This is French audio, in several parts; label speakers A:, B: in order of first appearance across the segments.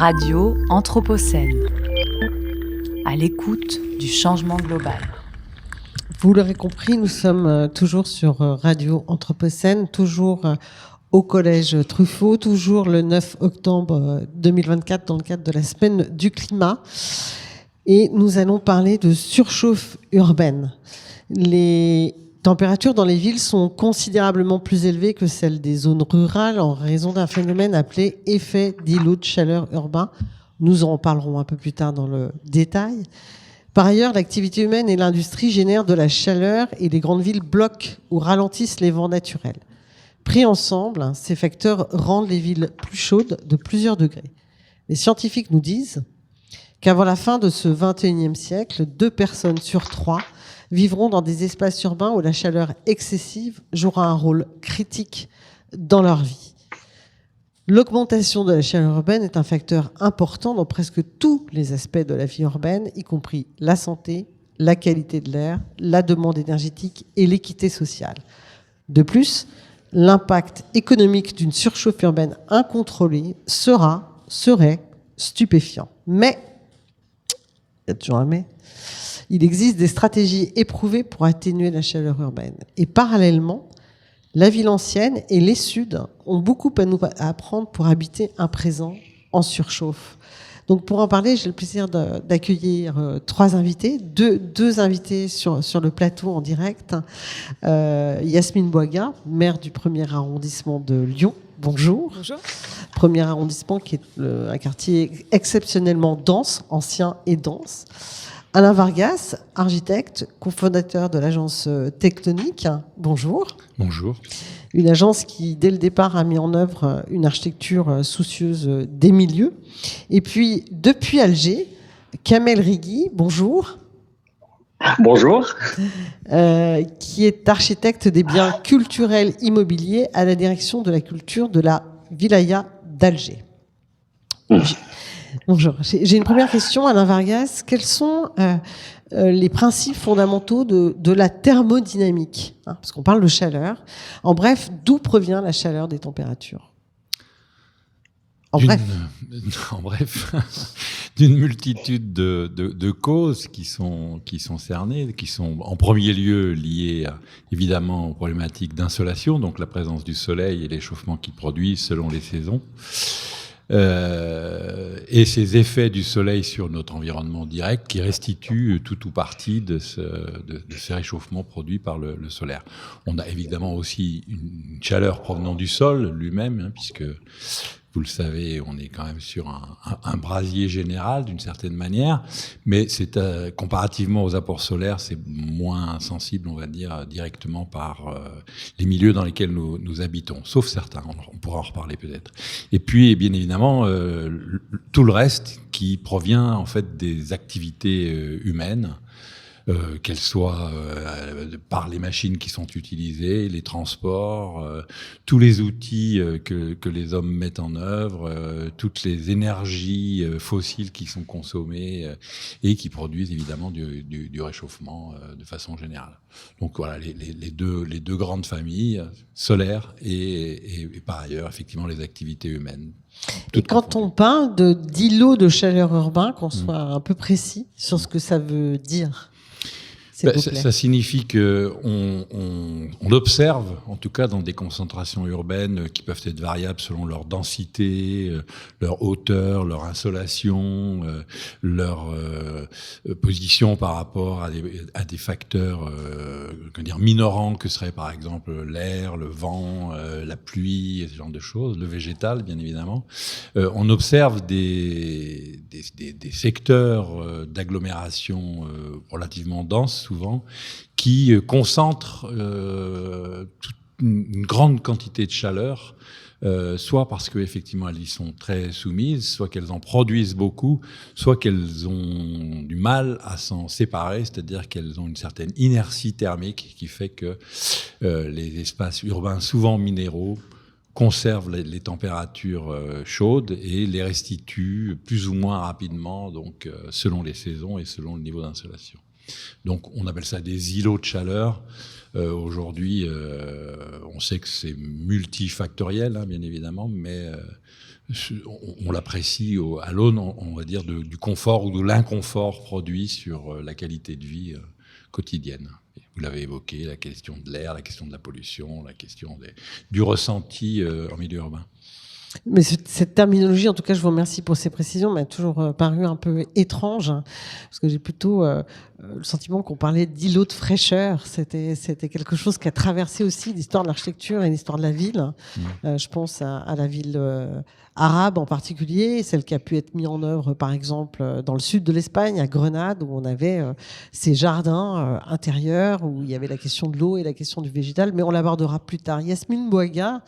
A: Radio Anthropocène, à l'écoute du changement global.
B: Vous l'aurez compris, nous sommes toujours sur Radio Anthropocène, toujours au Collège Truffaut, toujours le 9 octobre 2024 dans le cadre de la Semaine du climat. Et nous allons parler de surchauffe urbaine. Les températures dans les villes sont considérablement plus élevées que celles des zones rurales en raison d'un phénomène appelé effet d'îlot de chaleur urbain. Nous en parlerons un peu plus tard dans le détail. Par ailleurs, l'activité humaine et l'industrie génèrent de la chaleur et les grandes villes bloquent ou ralentissent les vents naturels. Pris ensemble, ces facteurs rendent les villes plus chaudes de plusieurs degrés. Les scientifiques nous disent qu'avant la fin de ce 21e siècle, 2 personnes sur 3 vivront dans des espaces urbains où la chaleur excessive jouera un rôle critique dans leur vie. L'augmentation de la chaleur urbaine est un facteur important dans presque tous les aspects de la vie urbaine, y compris la santé, la qualité de l'air, la demande énergétique et l'équité sociale. De plus, l'impact économique d'une surchauffe urbaine incontrôlée serait stupéfiant. Mais, il y a toujours un mais, il existe des stratégies éprouvées pour atténuer la chaleur urbaine. Et parallèlement, la ville ancienne et les Suds ont beaucoup à apprendre pour habiter un présent en surchauffe. Donc pour en parler, j'ai le plaisir d'accueillir 3 invités, deux invités sur le plateau en direct. Yasmine Bouaga, maire du 1er arrondissement de Lyon. Bonjour.
C: Bonjour.
B: 1er arrondissement qui est un quartier exceptionnellement dense, ancien et dense. Alain Vargas, architecte, cofondateur de l'agence Tectonique. Bonjour.
D: Bonjour.
B: Une agence qui, dès le départ, a mis en œuvre une architecture soucieuse des milieux. Et puis, depuis Alger, Kamel Rigui, bonjour.
E: Bonjour.
B: Qui est architecte des biens culturels immobiliers à la direction de la culture de la Wilaya d'Alger. Bonjour. J'ai une première question, Alain Vargas. Quels sont les principes fondamentaux de la thermodynamique, parce qu'on parle de chaleur. En bref, d'où provient la chaleur des températures? En bref,
D: d'une multitude de causes qui sont cernées, qui sont en premier lieu liées évidemment aux problématiques d'insolation, donc la présence du soleil et l'échauffement qu'il produit selon les saisons. Et ces effets du soleil sur notre environnement direct qui restituent tout ou partie de ce réchauffement produit par le solaire. On a évidemment aussi une chaleur provenant du sol lui-même, puisque vous le savez, on est quand même sur un brasier général d'une certaine manière, mais c'est comparativement aux apports solaires, c'est moins sensible, on va dire, directement par les milieux dans lesquels nous habitons, sauf certains, on pourra en reparler peut-être. Et puis, bien évidemment, tout le reste qui provient en fait des activités humaines, qu'elles soient par les machines qui sont utilisées, les transports, tous les outils que les hommes mettent en œuvre, toutes les énergies fossiles qui sont consommées et qui produisent évidemment du réchauffement de façon générale. Donc voilà, les deux grandes familles, solaires et par ailleurs effectivement les activités humaines.
B: Et quand on parle d'îlot de chaleur urbain, qu'on soit un peu précis sur ce que ça veut dire.
D: Ça signifie qu'on observe, en tout cas dans des concentrations urbaines qui peuvent être variables selon leur densité, leur hauteur, leur insolation, leur position par rapport à des facteurs minorants que seraient par exemple l'air, le vent, la pluie, ce genre de choses, le végétal bien évidemment. On observe des secteurs d'agglomération relativement denses souvent, qui concentrent une grande quantité de chaleur, soit parce qu'effectivement elles y sont très soumises, soit qu'elles en produisent beaucoup, soit qu'elles ont du mal à s'en séparer, c'est-à-dire qu'elles ont une certaine inertie thermique qui fait que les espaces urbains, souvent minéraux, conservent les températures chaudes et les restituent plus ou moins rapidement, donc selon les saisons et selon le niveau d'insolation. Donc on appelle ça des îlots de chaleur. Aujourd'hui, on sait que c'est multifactoriel, hein, bien évidemment, mais on l'apprécie à l'aune, on va dire, du confort ou de l'inconfort produit sur la qualité de vie quotidienne. Vous l'avez évoqué, la question de l'air, la question de la pollution, la question du ressenti en milieu urbain.
B: Mais cette terminologie, en tout cas, je vous remercie pour ces précisions, m'a toujours paru un peu étrange, hein, parce que j'ai plutôt le sentiment qu'on parlait d'îlot de fraîcheur. C'était quelque chose qui a traversé aussi l'histoire de l'architecture et l'histoire de la ville. Je pense à la ville arabe en particulier, celle qui a pu être mise en œuvre, par exemple, dans le sud de l'Espagne, à Grenade, où on avait ces jardins intérieurs, où il y avait la question de l'eau et la question du végétal, mais on l'abordera plus tard. Yasmine Bouaga,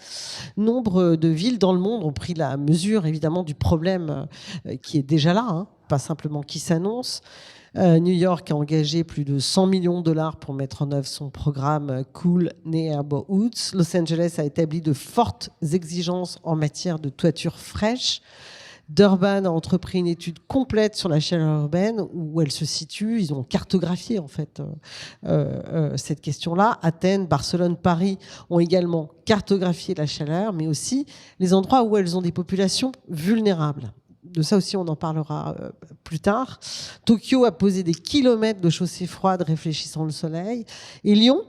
B: nombre de villes dans le monde ont pris la mesure, évidemment, du problème qui est déjà là, hein, pas simplement qui s'annonce. New York a engagé plus de 100 millions de dollars pour mettre en œuvre son programme Cool Neighborhoods. Los Angeles a établi de fortes exigences en matière de toiture fraîche. Durban a entrepris une étude complète sur la chaleur urbaine, où elle se situe. Ils ont cartographié en fait cette question-là. Athènes, Barcelone, Paris ont également cartographié la chaleur, mais aussi les endroits où elles ont des populations vulnérables. De ça aussi, on en parlera plus tard. Tokyo a posé des kilomètres de chaussées froides réfléchissant le soleil. Et Lyon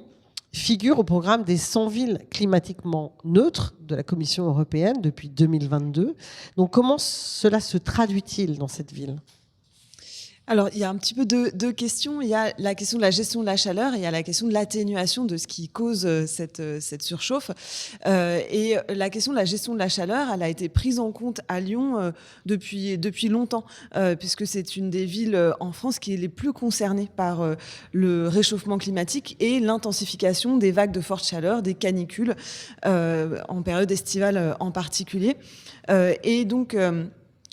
B: figure au programme des 100 villes climatiquement neutres de la Commission européenne depuis 2022. Donc, comment cela se traduit-il dans cette ville ?
C: Alors, il y a un petit peu deux questions. Il y a la question de la gestion de la chaleur et il y a la question de l'atténuation de ce qui cause cette surchauffe. Et la question de la gestion de la chaleur, elle a été prise en compte à Lyon depuis longtemps, puisque c'est une des villes en France qui est les plus concernées par le réchauffement climatique et l'intensification des vagues de forte chaleur, des canicules, en période estivale en particulier. Et donc...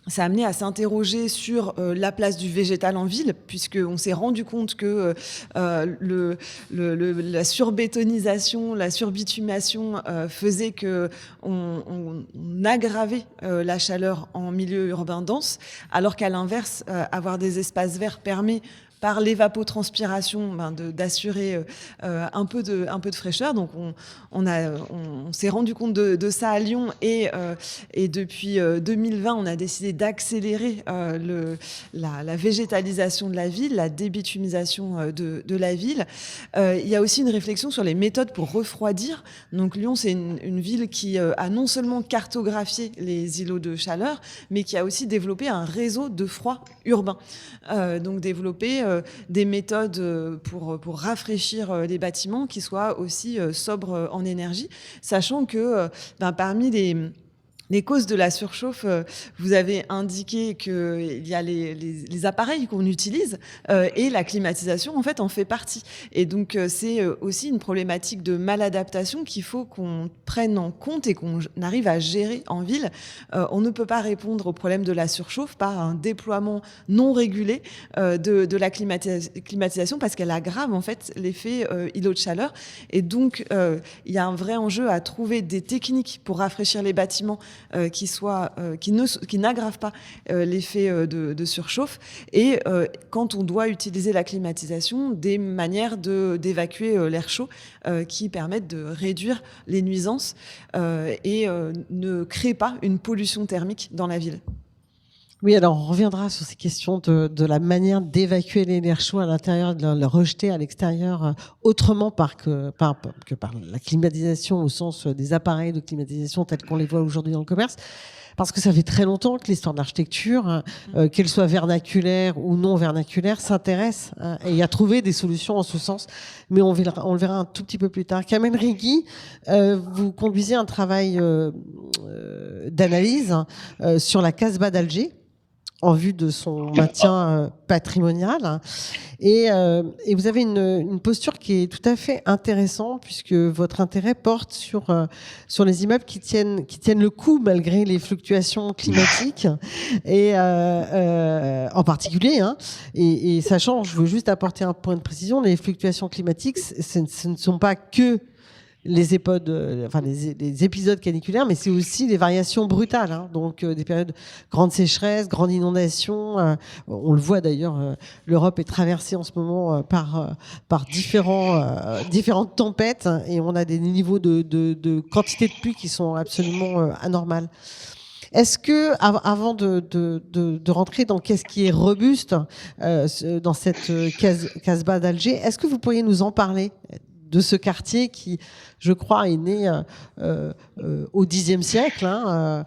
C: ça a amené à s'interroger sur la place du végétal en ville, puisqu'on s'est rendu compte que la surbétonisation, la surbitumation faisait qu'on aggravait la chaleur en milieu urbain dense, alors qu'à l'inverse, avoir des espaces verts permet par l'évapotranspiration, d'assurer un peu de fraîcheur. Donc on s'est rendu compte de ça à Lyon et depuis 2020, on a décidé d'accélérer la végétalisation de la ville, la débitumisation de la ville. Il y a aussi une réflexion sur les méthodes pour refroidir. Donc Lyon, c'est une ville qui a non seulement cartographié les îlots de chaleur, mais qui a aussi développé un réseau de froid urbain. Donc développer des méthodes pour rafraîchir les bâtiments qui soient aussi sobres en énergie, sachant que parmi les causes de la surchauffe, vous avez indiqué qu'il y a les appareils qu'on utilise et la climatisation, en fait, en fait partie. Et donc, c'est aussi une problématique de maladaptation qu'il faut qu'on prenne en compte et qu'on arrive à gérer en ville. On ne peut pas répondre au problème de la surchauffe par un déploiement non régulé de la climatisation parce qu'elle aggrave, en fait, l'effet îlot de chaleur. Et donc, il y a un vrai enjeu à trouver des techniques pour rafraîchir les bâtiments qui n'aggravent pas l'effet de surchauffe et quand on doit utiliser la climatisation, des manières d'évacuer l'air chaud qui permettent de réduire les nuisances et ne créent pas une pollution thermique dans la ville.
B: Oui, alors on reviendra sur ces questions de la manière d'évacuer l'air chaud à l'intérieur, de le rejeter à l'extérieur autrement que par la climatisation au sens des appareils de climatisation tels qu'on les voit aujourd'hui dans le commerce. Parce que ça fait très longtemps que l'histoire de l'architecture, qu'elle soit vernaculaire ou non vernaculaire, s'intéresse et a trouvé des solutions en ce sens. Mais on le verra un tout petit peu plus tard. Kamel Righi, vous conduisez un travail d'analyse sur la Casbah d'Alger, en vue de son maintien patrimonial. Et vous avez une posture qui est tout à fait intéressante, puisque votre intérêt porte sur les immeubles qui tiennent le coup malgré les fluctuations climatiques, et en particulier. Et sachant, je veux juste apporter un point de précision, les fluctuations climatiques, ce ne sont pas que les épisodes caniculaires, mais c'est aussi des variations brutales, hein. Donc des périodes grande sécheresse, grande inondation. On le voit d'ailleurs, l'Europe est traversée en ce moment par différentes tempêtes, hein, et on a des niveaux de quantité de pluie qui sont absolument anormales. Est-ce que, avant de rentrer dans qu'est-ce qui est robuste dans cette Casbah d'Alger, est-ce que vous pourriez nous en parler de ce quartier qui, je crois, est né au Xe siècle, hein,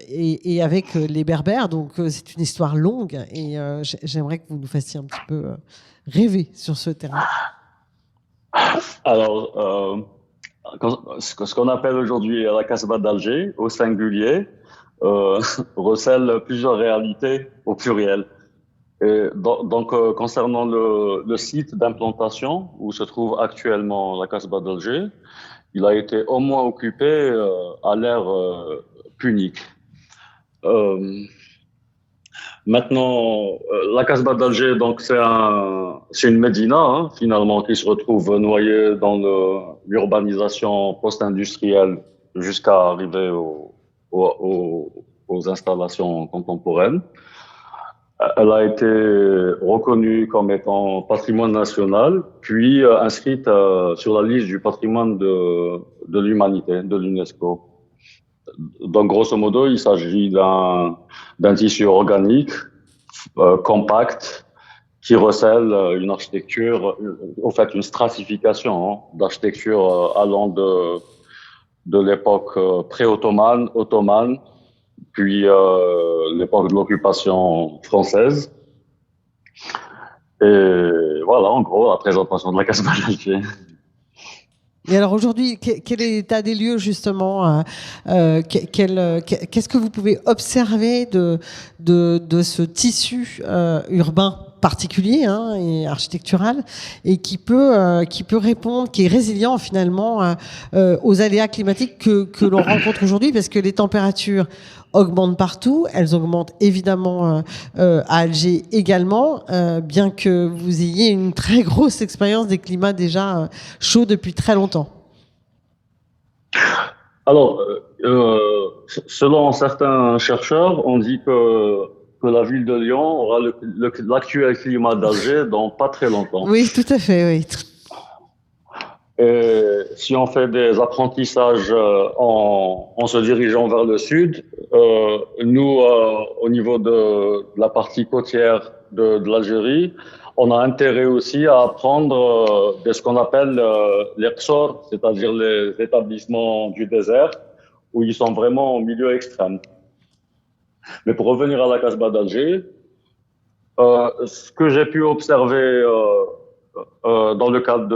B: et avec les Berbères, donc c'est une histoire longue, et j'aimerais que vous nous fassiez un petit peu rêver sur ce terrain.
E: Alors, ce qu'on appelle aujourd'hui la Casbah d'Alger, au singulier, recèle plusieurs réalités au pluriel. Et donc, concernant le site d'implantation où se trouve actuellement la Casbah d'Alger, il a été au moins occupé à l'ère punique. Maintenant, la Casbah d'Alger, donc c'est une médina, hein, finalement, qui se retrouve noyée dans l'urbanisation post-industrielle jusqu'à arriver aux installations contemporaines. Elle a été reconnue comme étant patrimoine national, puis inscrite sur la liste du patrimoine de l'humanité, de l'UNESCO. Donc, grosso modo, il s'agit d'un tissu organique, compact, qui recèle une architecture, en fait, une stratification, hein, d'architecture allant de l'époque pré-ottomane, ottomane, puis l'époque de l'occupation française. Et voilà, en gros, la présentation de la Casbah d'Alger.
B: Et alors aujourd'hui, quel est l'état des lieux justement qu'est-ce que vous pouvez observer de ce tissu urbain particulier, hein, et architectural, et qui peut répondre, qui est résilient finalement aux aléas climatiques que l'on rencontre aujourd'hui, parce que les températures augmentent partout, elles augmentent évidemment à Alger également, bien que vous ayez une très grosse expérience des climats déjà chauds depuis très longtemps.
E: Alors, selon certains chercheurs, on dit que la ville de Lyon aura l'actuel climat d'Alger dans pas très longtemps.
B: Oui, tout à fait, oui.
E: Et si on fait des apprentissages en se dirigeant vers le sud, nous, au niveau de la partie côtière de l'Algérie, on a intérêt aussi à apprendre de ce qu'on appelle les qsor, c'est-à-dire les établissements du désert, où ils sont vraiment au milieu extrême. Mais pour revenir à la Casbah d'Alger, ce que j'ai pu observer dans le cadre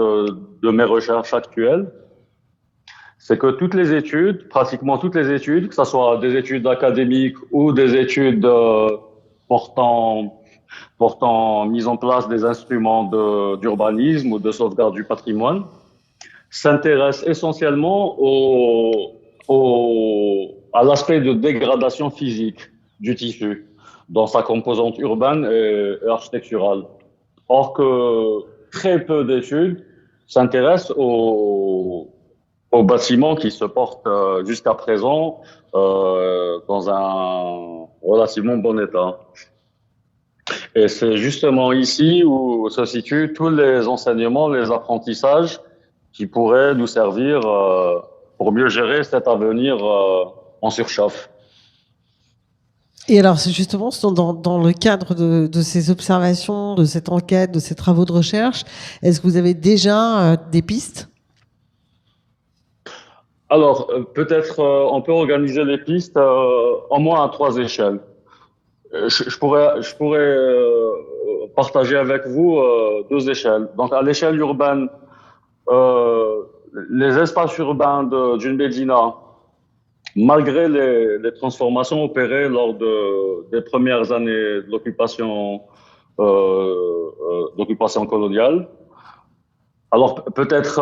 E: de mes recherches actuelles, c'est que toutes les études, pratiquement toutes les études, que ce soit des études académiques ou des études portant mise en place des instruments d'urbanisme ou de sauvegarde du patrimoine, s'intéressent essentiellement à l'aspect de dégradation physique du tissu dans sa composante urbaine et architecturale. Or que très peu d'études s'intéressent aux bâtiments qui se portent jusqu'à présent dans un relativement bon état. Et c'est justement ici où se situent tous les enseignements, les apprentissages qui pourraient nous servir pour mieux gérer cet avenir en surchauffe.
B: Et alors, c'est justement dans le cadre de ces observations, de cette enquête, de ces travaux de recherche, est-ce que vous avez déjà des pistes ?
E: Alors, peut-être on peut organiser les pistes au moins à 3 échelles. Je pourrais partager avec vous 2 échelles. Donc, à l'échelle urbaine, les espaces urbains d'une médina, malgré les transformations opérées lors des premières années de l'occupation coloniale. Alors, peut-être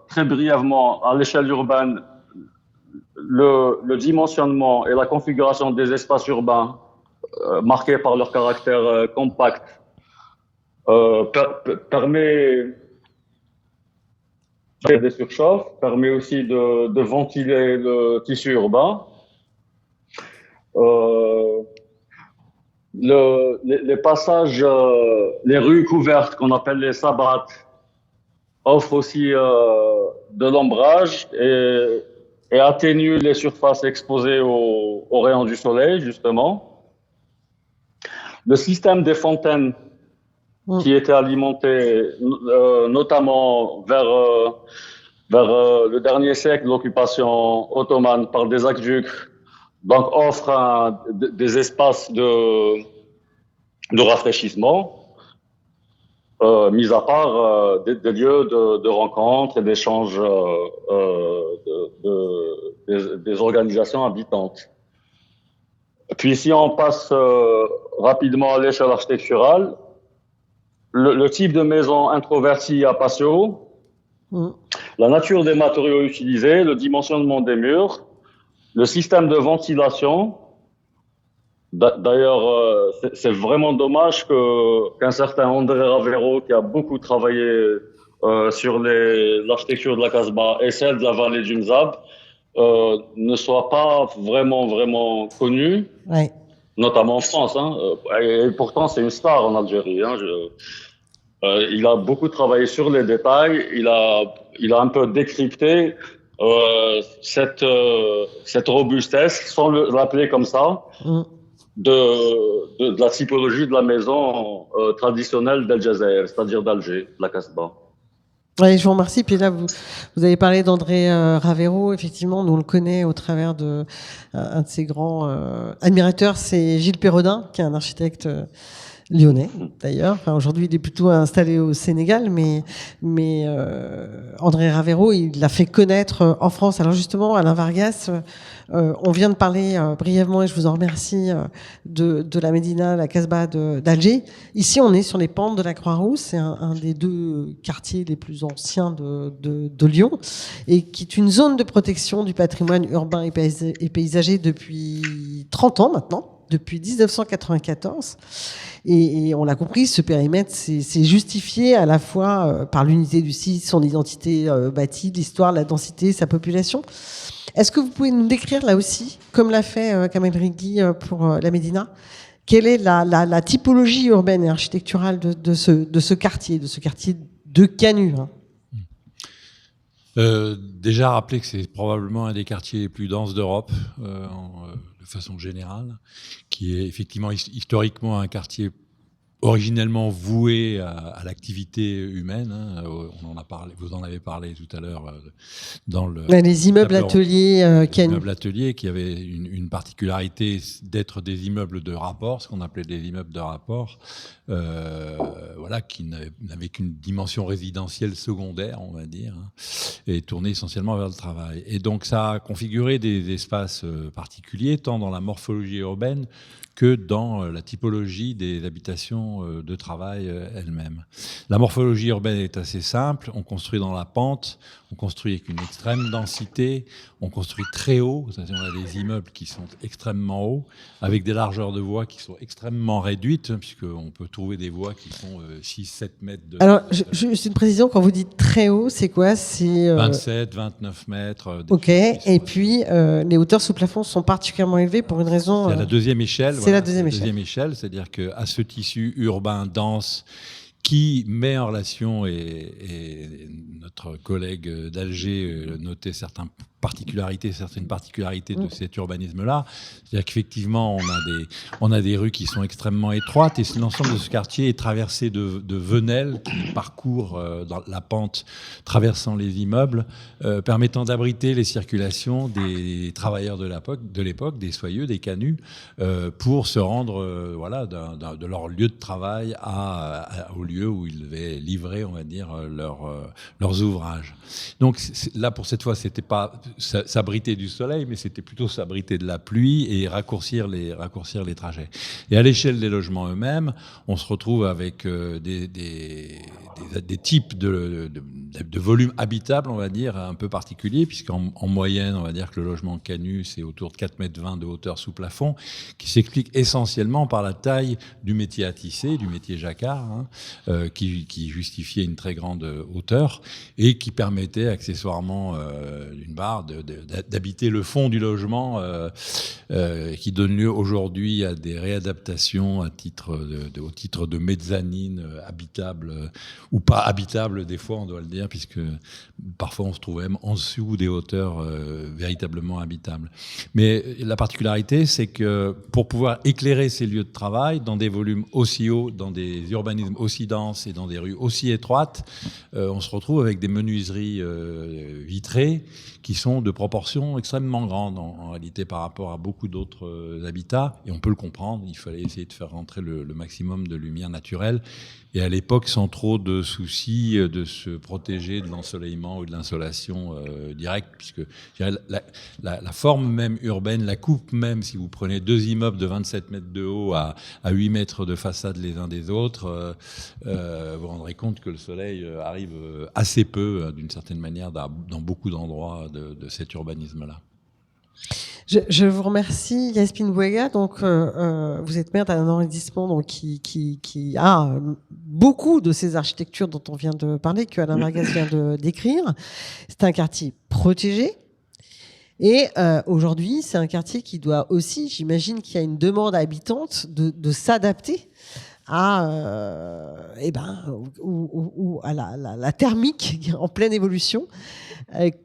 E: très brièvement, à l'échelle urbaine, le dimensionnement et la configuration des espaces urbains marqués par leur caractère compact permet des surchauffes, permet aussi de ventiler le tissu urbain. Les passages, les rues couvertes qu'on appelle les sabbats offrent aussi de l'ombrage et atténuent les surfaces exposées aux rayons du soleil, justement. Le système des fontaines qui était alimenté notamment vers le dernier siècle, l'occupation ottomane par des aqueducs, donc offre des espaces de rafraîchissement, mis à part des lieux de rencontre et d'échange des organisations habitantes. Puis si on passe rapidement à l'échelle architecturale, le type de maison introvertie à patio, la nature des matériaux utilisés, le dimensionnement des murs, le système de ventilation. D'ailleurs, c'est vraiment dommage qu'un certain André Ravero, qui a beaucoup travaillé sur l'architecture de la Casbah et celle de la vallée du Mzab, ne soit pas vraiment connu,
B: Ouais.
E: notamment en France. Hein. Et pourtant, c'est une star en Algérie. Hein. Il a beaucoup travaillé sur les détails. Il a un peu décrypté cette robustesse, sans l'appeler comme ça, de la typologie de la maison traditionnelle d'El Jazair, c'est-à-dire d'Alger, de la Casbah.
B: Oui, je vous remercie. Puis là, vous avez parlé d'André Ravero. Effectivement, nous on le connaît au travers de un de ses grands admirateurs, c'est Gilles Perrodin, qui est un architecte lyonnais d'ailleurs. Enfin, aujourd'hui, il est plutôt installé au Sénégal, mais André Ravero, il l'a fait connaître en France. Alors justement, Alain Vargas, on vient de parler brièvement, et je vous en remercie, de la Médina, la Casbah d'Alger. Ici, on est sur les pentes de la Croix-Rousse. C'est un des deux quartiers les plus anciens de Lyon, et qui est une zone de protection du patrimoine urbain et paysager depuis 30 ans maintenant. Depuis 1994. Et on l'a compris, ce périmètre, c'est justifié à la fois par l'unité du site, son identité bâtie, l'histoire, la densité, sa population. Est-ce que vous pouvez nous décrire là aussi, comme l'a fait Kamel Rigui pour la Médina, quelle est la typologie urbaine et architecturale de ce quartier de Canu, hein?
D: Déjà rappeler que c'est probablement un des quartiers les plus denses d'Europe, de façon générale, qui est effectivement historiquement un quartier originellement voué à l'activité humaine. Hein. On en a parlé, vous en avez parlé tout à l'heure dans
B: les immeubles ateliers
D: les immeubles ateliers qui avaient une particularité d'être des immeubles de rapport, ce qu'on appelait des immeubles de rapport, voilà, qui n'avaient qu'une dimension résidentielle secondaire, on va dire, hein, et tournés essentiellement vers le travail. Et donc ça a configuré des espaces particuliers, tant dans la morphologie urbaine que dans la typologie des habitations de travail elles-mêmes. La morphologie urbaine est assez simple. On construit dans la pente, on construit avec une extrême densité, on construit très haut. On a des immeubles qui sont extrêmement hauts, avec des largeurs de voies qui sont extrêmement réduites, puisqu'on peut trouver des voies qui font 6-7 mètres de...
B: Alors, juste une précision, quand vous dites très haut, c'est quoi? C'est
D: 27, 29 mètres.
B: Ok, et puis les hauteurs sous plafond sont particulièrement élevées pour une raison...
D: C'est la deuxième échelle.
B: C'est la deuxième échelle.
D: C'est-à-dire qu'à ce tissu urbain dense qui met en relation, et notre collègue d'Alger notait certaines particularités de cet urbanisme-là. C'est-à-dire qu'effectivement, on a des rues qui sont extrêmement étroites, et l'ensemble de ce quartier est traversé de venelles qui parcourent dans la pente, traversant les immeubles, permettant d'abriter les circulations des travailleurs de l'époque, des soyeux, des canuts, pour se rendre voilà, de leur lieu de travail au lieu où ils devaient livrer, on va dire, leurs ouvrages. Donc là, pour cette fois, c'était pas s'abriter du soleil, mais c'était plutôt s'abriter de la pluie et raccourcir les trajets. Et à l'échelle des logements eux-mêmes, on se retrouve avec des types de volumes habitables, on va dire, un peu particuliers, puisqu'en moyenne, on va dire que le logement Canu, c'est autour de 4,20 m de hauteur sous plafond, qui s'explique essentiellement par la taille du métier à tisser, du métier jacquard, hein, qui justifiait une très grande hauteur et qui permettait accessoirement, d'une part, d'habiter le fond du logement, qui donne lieu aujourd'hui à des réadaptations au titre de mezzanine habitable ou pas habitable des fois, on doit le dire, puisque parfois on se trouve même en dessous des hauteurs véritablement habitables. Mais la particularité, c'est que pour pouvoir éclairer ces lieux de travail dans des volumes aussi hauts, dans des urbanismes aussi denses et dans des rues aussi étroites, on se retrouve avec des menuiseries vitrées qui sont de proportions extrêmement grandes en réalité par rapport à beaucoup d'autres habitats. Et on peut le comprendre, il fallait essayer de faire rentrer le maximum de lumière naturelle. Et à l'époque, sans trop de soucis de se protéger de l'ensoleillement ou de l'insolation directe, puisque je dirais, la forme même urbaine, la coupe même, si vous prenez 2 immeubles de 27 mètres de haut à 8 mètres de façade les uns des autres, vous vous rendrez compte que le soleil arrive assez peu, d'une certaine manière, dans beaucoup d'endroits de cet urbanisme-là.
B: Je vous remercie, Yasmine Bouega. Donc, vous êtes maire d'un arrondissement donc, qui a beaucoup de ces architectures dont on vient de parler, que Alain Vargas vient de décrire. C'est un quartier protégé. Et aujourd'hui, c'est un quartier qui doit aussi, j'imagine qu'il y a une demande habitante de s'adapter à la thermique qui est en pleine évolution.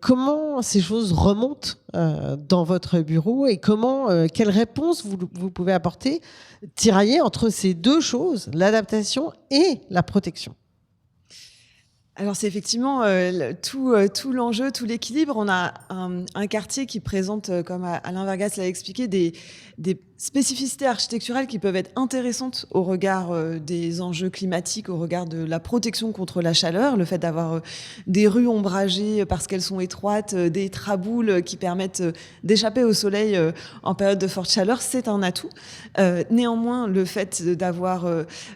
B: Comment ces choses remontent dans votre bureau et quelle réponse vous pouvez apporter, tirailler entre ces deux choses, l'adaptation et la protection?
C: Alors c'est effectivement tout l'enjeu, tout l'équilibre. On a un quartier qui présente, comme Alain Vargas l'a expliqué, des spécificités architecturales qui peuvent être intéressantes au regard des enjeux climatiques, au regard de la protection contre la chaleur, le fait d'avoir des rues ombragées parce qu'elles sont étroites, des traboules qui permettent d'échapper au soleil en période de forte chaleur, c'est un atout. Néanmoins, le fait d'avoir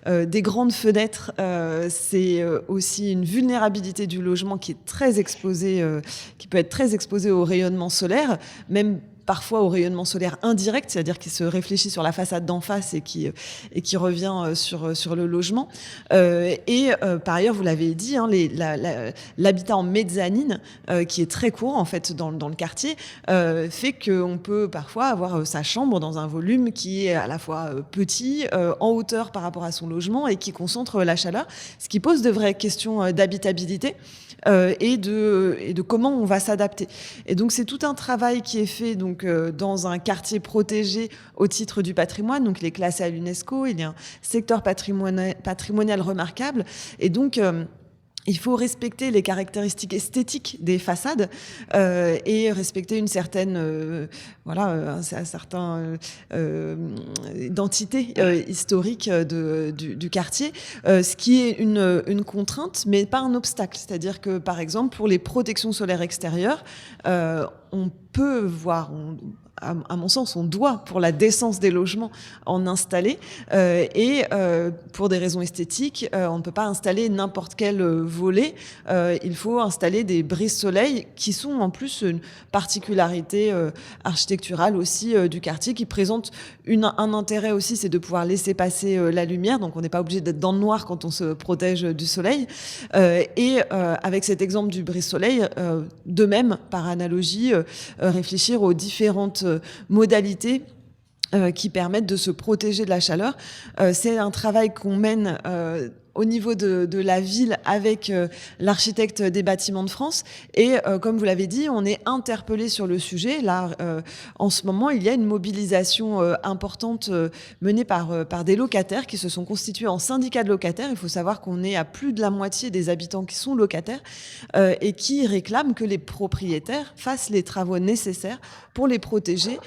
C: des grandes fenêtres, c'est aussi une vulnérabilité du logement qui est très exposée, qui peut être très exposée au rayonnement solaire, même parfois au rayonnement solaire indirect, c'est-à-dire qui se réfléchit sur la façade d'en face et qui revient sur le logement. Par ailleurs, vous l'avez dit, hein, l'habitat en mezzanine, qui est très court en fait dans le quartier, fait qu'on peut parfois avoir sa chambre dans un volume qui est à la fois petit, en hauteur par rapport à son logement et qui concentre la chaleur, ce qui pose de vraies questions d'habitabilité. Et de comment on va s'adapter. Et donc c'est tout un travail qui est fait donc dans un quartier protégé au titre du patrimoine, donc il est classé à l'UNESCO, il y a un secteur patrimonial remarquable, et donc il faut respecter les caractéristiques esthétiques des façades et respecter une certaine un certain identité historique du quartier, ce qui est une contrainte mais pas un obstacle. C'est-à-dire que par exemple pour les protections solaires extérieures, on peut voir, à mon sens, on doit, pour la décence des logements, en installer. Pour des raisons esthétiques, on ne peut pas installer n'importe quel volet. Il faut installer des brise-soleil qui sont en plus une particularité architecturale aussi du quartier, qui présente un intérêt aussi, c'est de pouvoir laisser passer la lumière. Donc on n'est pas obligé d'être dans le noir quand on se protège du soleil. Avec cet exemple du brise-soleil, de même, par analogie, réfléchir aux différentes modalités qui permettent de se protéger de la chaleur. C'est un travail qu'on mène au niveau de la ville avec l'architecte des bâtiments de France. Et comme vous l'avez dit, on est interpellé sur le sujet. Là, en ce moment, il y a une mobilisation importante menée par des locataires qui se sont constitués en syndicats de locataires. Il faut savoir qu'on est à plus de la moitié des habitants qui sont locataires et qui réclament que les propriétaires fassent les travaux nécessaires pour les protéger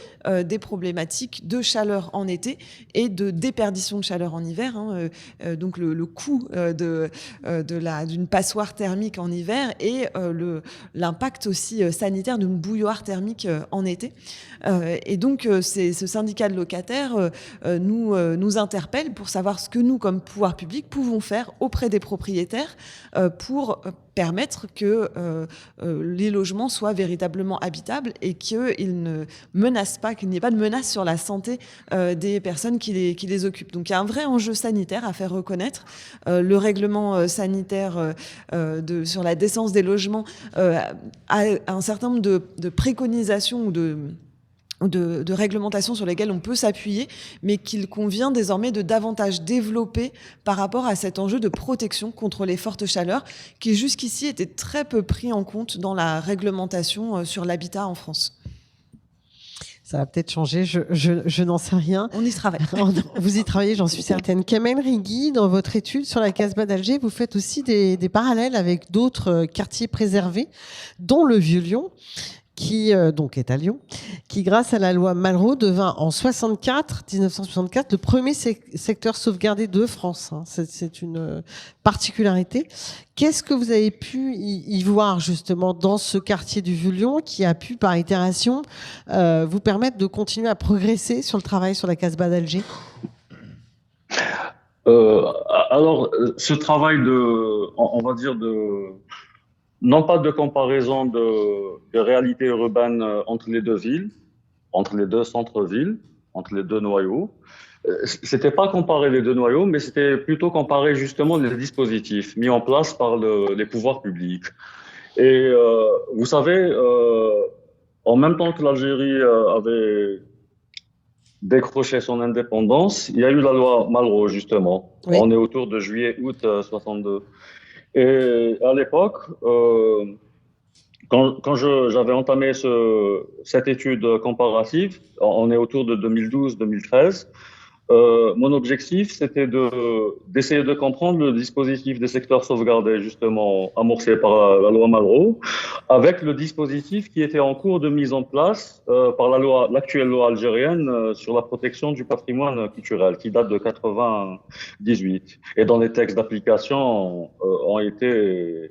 C: des problématiques de chaleur en été et de déperdition de chaleur en hiver. Donc le coût d'une passoire thermique en hiver et l'impact aussi sanitaire d'une bouilloire thermique en été. Et donc ce syndicat de locataires nous interpelle pour savoir ce que nous, comme pouvoir public, pouvons faire auprès des propriétaires pour permettre que les logements soient véritablement habitables et qu'ils ne menacent pas, qu'il n'y ait pas de menace sur la santé des personnes qui les occupent. Donc il y a un vrai enjeu sanitaire à faire reconnaître. Le règlement sanitaire sur la décence des logements a un certain nombre de préconisations ou de réglementations sur lesquelles on peut s'appuyer, mais qu'il convient désormais de davantage développer par rapport à cet enjeu de protection contre les fortes chaleurs qui jusqu'ici était très peu pris en compte dans la réglementation sur l'habitat en France.
B: Ça va peut-être changer, je n'en sais rien.
C: On y travaille.
B: Vous y travaillez, j'en suis certaine. Kamel Rigui, dans votre étude sur la Casbah d'Alger, vous faites aussi des parallèles avec d'autres quartiers préservés, dont le Vieux-Lyon, qui donc est à Lyon, qui grâce à la loi Malraux devint en 1964 le premier secteur sauvegardé de France. C'est une particularité. Qu'est-ce que vous avez pu y voir justement dans ce quartier du Vieux-Lyon qui a pu par itération vous permettre de continuer à progresser sur le travail sur la Casbah d'Alger?
E: Alors, ce travail on va dire non pas de comparaison de réalité urbaine entre les deux villes, entre les deux centres-villes, entre les deux noyaux. C'était pas comparer les deux noyaux, mais c'était plutôt comparer justement les dispositifs mis en place par les pouvoirs publics. Et vous savez, en même temps que l'Algérie avait décroché son indépendance, il y a eu la loi Malraux, justement. Oui. On est autour de juillet-août 62. Et à l'époque, quand j'avais entamé cette étude comparative, on est autour de 2012-2013, mon objectif, c'était d'essayer de comprendre le dispositif des secteurs sauvegardés, justement amorcé par la loi Malraux, avec le dispositif qui était en cours de mise en place par l'actuelle loi algérienne sur la protection du patrimoine culturel, qui date de 98, et dont les textes d'application ont été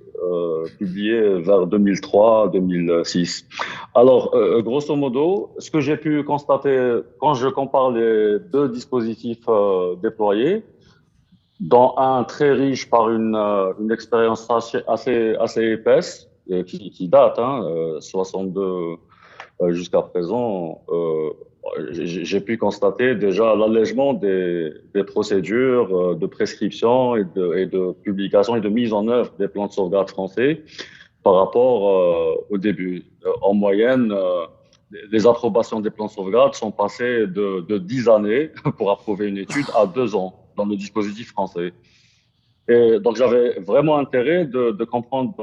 E: publiés vers 2003-2006. Alors, grosso modo, ce que j'ai pu constater quand je compare les deux dispositifs déployés, dont un très riche par une expérience assez épaisse, qui date, 62 jusqu'à présent, j'ai pu constater déjà l'allègement des procédures de prescription et de publication et de mise en œuvre des plans de sauvegarde français par rapport au début. En moyenne, les approbations des plans de sauvegarde sont passées de 10 années pour approuver une étude à 2 ans dans le dispositif français. Et donc, j'avais vraiment intérêt de comprendre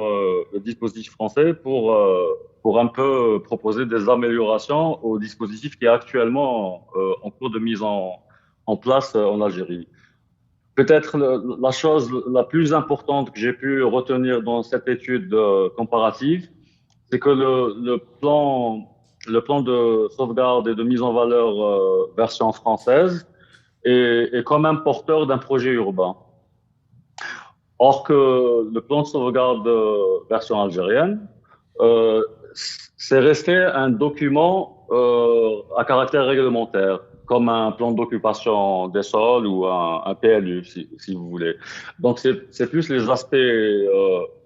E: le dispositif français pour un peu proposer des améliorations au dispositif qui est actuellement en cours de mise en place en Algérie. Peut-être la chose la plus importante que j'ai pu retenir dans cette étude comparative, c'est que le plan de sauvegarde et de mise en valeur version française est quand même porteur d'un projet urbain. Or que le plan de sauvegarde version algérienne, c'est resté un document à caractère réglementaire, comme un plan d'occupation des sols ou un PLU, si vous voulez. Donc, c'est plus les aspects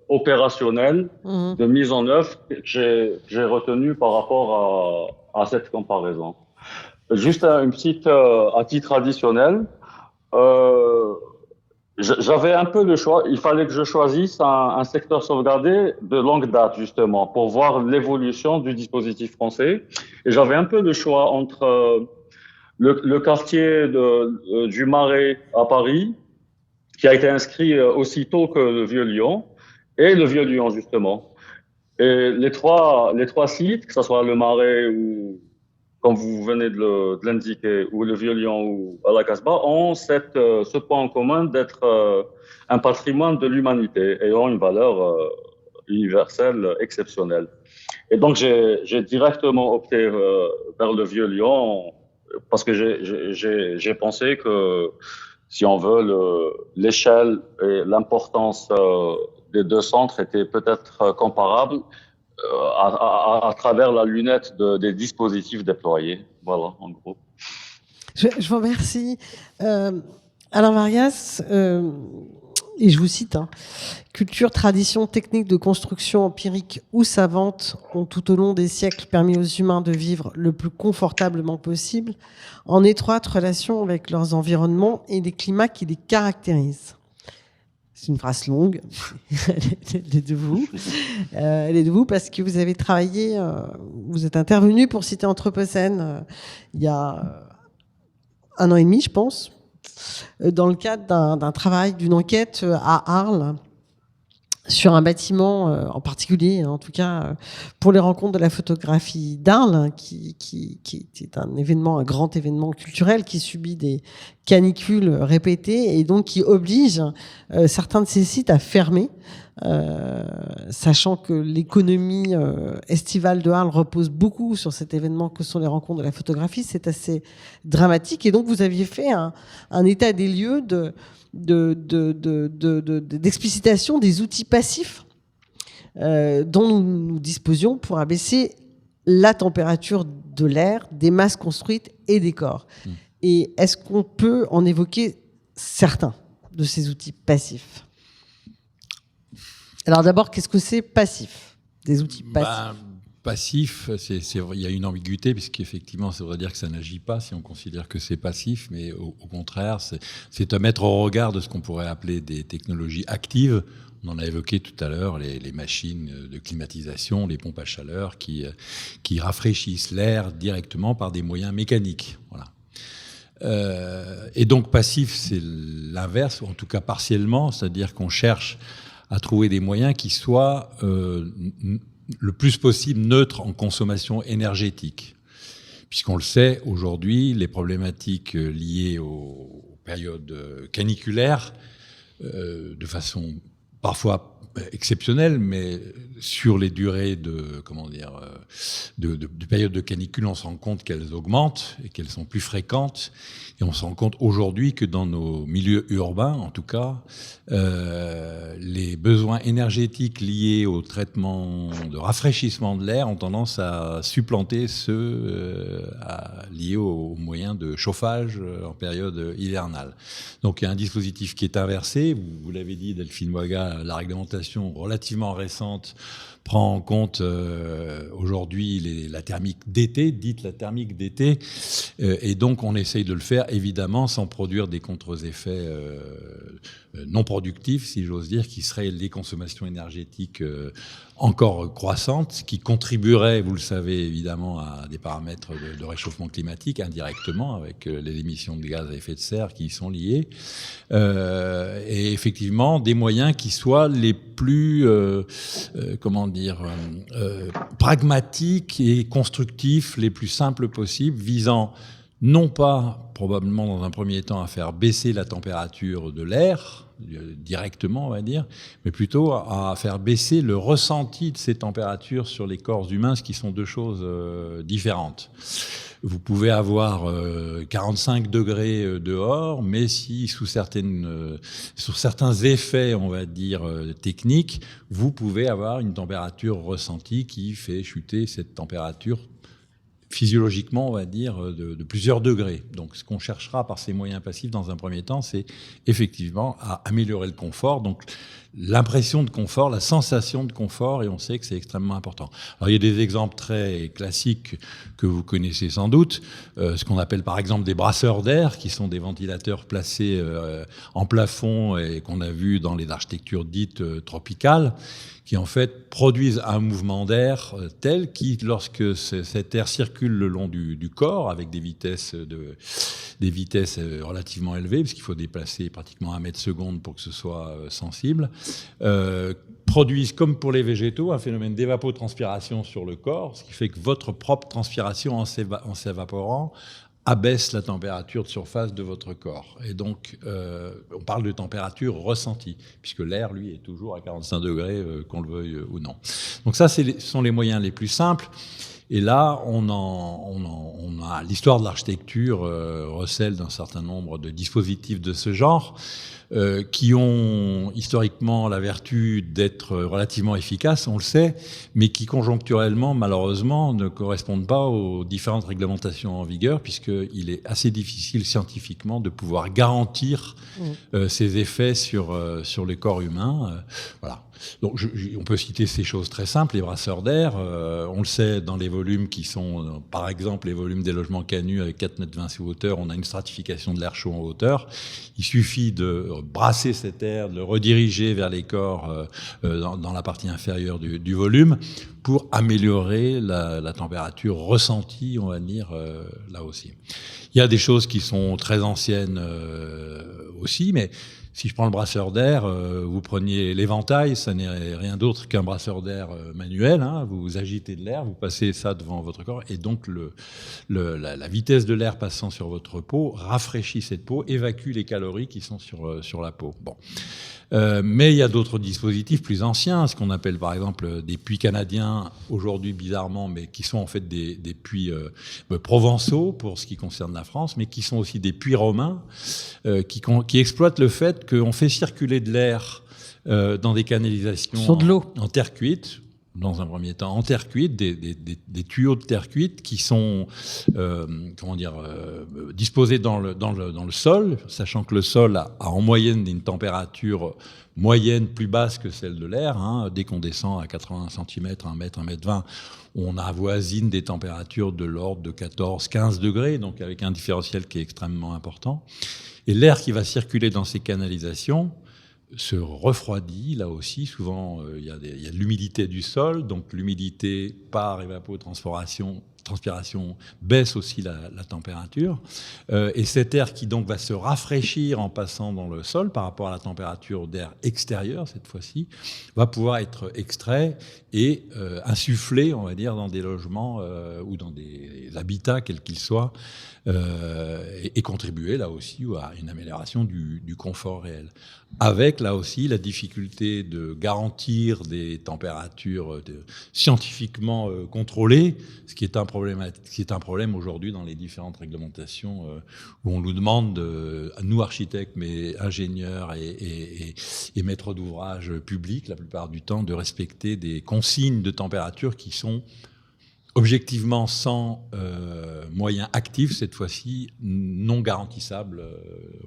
E: opérationnels de mise en œuvre que j'ai retenu par rapport à cette comparaison. Juste une petite, à titre additionnel, j'avais un peu le choix. Il fallait que je choisisse un secteur sauvegardé de longue date, justement, pour voir l'évolution du dispositif français. Et j'avais un peu le choix entre le quartier du Marais à Paris, qui a été inscrit aussitôt que le Vieux-Lyon, et le Vieux-Lyon, justement. Et les trois sites, que ce soit le Marais ou, comme vous venez de l'indiquer, ou le Vieux-Lyon ou à la Casbah, ont ce point en commun d'être un patrimoine de l'humanité et ont une valeur universelle exceptionnelle. Et donc, j'ai directement opté vers le Vieux-Lyon parce que j'ai pensé que, si on veut, l'échelle et l'importance des deux centres étaient peut-être comparables à travers la lunette des dispositifs déployés. Voilà, en gros.
B: Je vous remercie. Alors, Marias, Et je vous cite, culture, tradition, technique de construction empirique ou savante ont tout au long des siècles permis aux humains de vivre le plus confortablement possible, en étroite relation avec leurs environnements et les climats qui les caractérisent. C'est une phrase longue, elle est de vous. Elle est de vous parce que vous avez travaillé, vous êtes intervenu pour Cité Anthropocène il y a 1 an et demi, je pense, dans le cadre d'un travail, d'une enquête à Arles, sur un bâtiment en particulier, en tout cas pour les rencontres de la photographie d'Arles, qui est un grand événement culturel qui subit des canicules répétées et donc qui oblige certains de ces sites à fermer, sachant que l'économie estivale de Arles repose beaucoup sur cet événement que sont les rencontres de la photographie. C'est assez dramatique et donc vous aviez fait un état des lieux d'explicitation des outils passifs dont nous disposions pour abaisser la température de l'air, des masses construites et des corps. Et est-ce qu'on peut en évoquer certains de ces outils passifs ? Alors d'abord, qu'est-ce que c'est passif ? Des outils passifs.
D: Passif, il y a une ambiguïté, puisqu'effectivement, ça voudrait dire que ça n'agit pas si on considère que c'est passif, mais au contraire, c'est à mettre au regard de ce qu'on pourrait appeler des technologies actives. On en a évoqué tout à l'heure, les machines de climatisation, les pompes à chaleur qui rafraîchissent l'air directement par des moyens mécaniques. Voilà. Et donc passif, c'est l'inverse, ou en tout cas partiellement, c'est-à-dire qu'on cherche à trouver des moyens qui soient le plus possible neutre en consommation énergétique. Puisqu'on le sait, aujourd'hui, les problématiques liées aux périodes caniculaires, de façon parfois exceptionnelle, mais sur les durées de périodes de canicule, on se rend compte qu'elles augmentent et qu'elles sont plus fréquentes. Et on se rend compte aujourd'hui que dans nos milieux urbains, en tout cas, les besoins énergétiques liés au traitement de rafraîchissement de l'air ont tendance à supplanter ceux liés aux moyens de chauffage en période hivernale. Donc il y a un dispositif qui est inversé. Vous l'avez dit, Delphine Waga, la réglementation relativement récente prend en compte aujourd'hui la thermique d'été, dite la thermique d'été, et donc on essaye de le faire évidemment sans produire des contre-effets non productifs, si j'ose dire, qui seraient les consommations énergétiques encore croissantes, qui contribueraient, vous le savez évidemment, à des paramètres de réchauffement climatique indirectement, avec les émissions de gaz à effet de serre qui y sont liées, et effectivement des moyens qui soient les plus pragmatiques et constructifs, les plus simples possibles, visant non pas probablement dans un premier temps à faire baisser la température de l'air directement, on va dire, mais plutôt à faire baisser le ressenti de ces températures sur les corps humains, ce qui sont deux choses différentes. Vous pouvez avoir 45 degrés dehors, mais si sous certains effets, on va dire, techniques, vous pouvez avoir une température ressentie qui fait chuter cette température physiologiquement, on va dire, de plusieurs degrés. Donc, ce qu'on cherchera par ces moyens passifs dans un premier temps, c'est effectivement à améliorer le confort. Donc, l'impression de confort, la sensation de confort, et on sait que c'est extrêmement important. Alors, il y a des exemples très classiques que vous connaissez sans doute, ce qu'on appelle par exemple des brasseurs d'air, qui sont des ventilateurs placés en plafond et qu'on a vu dans les architectures dites tropicales, qui en fait produisent un mouvement d'air tel qui, lorsque cet air circule le long du corps avec des vitesses relativement élevées, parce qu'il faut déplacer pratiquement 1 mètre seconde pour que ce soit sensible, produisent, comme pour les végétaux, un phénomène d'évapotranspiration sur le corps, ce qui fait que votre propre transpiration, en s'évaporant, abaisse la température de surface de votre corps. Et donc, on parle de température ressentie, puisque l'air, lui, est toujours à 45 degrés, qu'on le veuille ou non. Donc ça, ce sont les moyens les plus simples. Et là, on a l'histoire de l'architecture recèle d'un certain nombre de dispositifs de ce genre qui ont historiquement la vertu d'être relativement efficaces, on le sait, mais qui conjoncturellement, malheureusement, ne correspondent pas aux différentes réglementations en vigueur, puisqu'il est assez difficile scientifiquement de pouvoir garantir ces effets sur les corps humains. Voilà. Donc, on peut citer ces choses très simples, les brasseurs d'air. On le sait dans les volumes qui sont, par exemple, les volumes des logements Canut avec 4,20 mètres sous hauteur, on a une stratification de l'air chaud en hauteur. Il suffit de brasser cet air, de le rediriger vers les corps dans la partie inférieure du volume pour améliorer la température ressentie, on va dire, là aussi. Il y a des choses qui sont très anciennes aussi, mais si je prends le brasseur d'air, vous preniez l'éventail, ça n'est rien d'autre qu'un brasseur d'air manuel. Hein, vous agitez de l'air, vous passez ça devant votre corps, et donc la vitesse de l'air passant sur votre peau rafraîchit cette peau, évacue les calories qui sont sur la peau. Bon. Mais il y a d'autres dispositifs plus anciens, ce qu'on appelle par exemple des puits canadiens, aujourd'hui bizarrement, mais qui sont en fait des puits provençaux pour ce qui concerne la France, mais qui sont aussi des puits romains, qui exploitent le fait qu'on fait circuler de l'air dans des canalisations
B: sur de l'eau
D: en terre cuite, dans un premier temps en terre cuite, des tuyaux de terre cuite qui sont disposés dans le sol, sachant que le sol a en moyenne une température moyenne plus basse que celle de l'air. Hein. Dès qu'on descend à 80 cm, 1 mètre, 1 mètre 20, on avoisine des températures de l'ordre de 14-15 degrés, donc avec un différentiel qui est extrêmement important. Et l'air qui va circuler dans ces canalisations se refroidit, là aussi, souvent il y a de l'humidité du sol, donc l'humidité par évapotranspiration baisse aussi la température, et cet air qui donc va se rafraîchir en passant dans le sol par rapport à la température d'air extérieur cette fois-ci, va pouvoir être extrait et insufflé, on va dire, dans des logements ou dans des habitats quels qu'ils soient, et contribuer là aussi à une amélioration du confort réel. Avec là aussi la difficulté de garantir des températures scientifiquement contrôlées, ce qui est un problème aujourd'hui dans les différentes réglementations où on nous demande, nous architectes, mais ingénieurs et maîtres d'ouvrage publics, la plupart du temps, de respecter des consignes de température qui sont objectivement sans moyens actifs, cette fois-ci, non garantissables.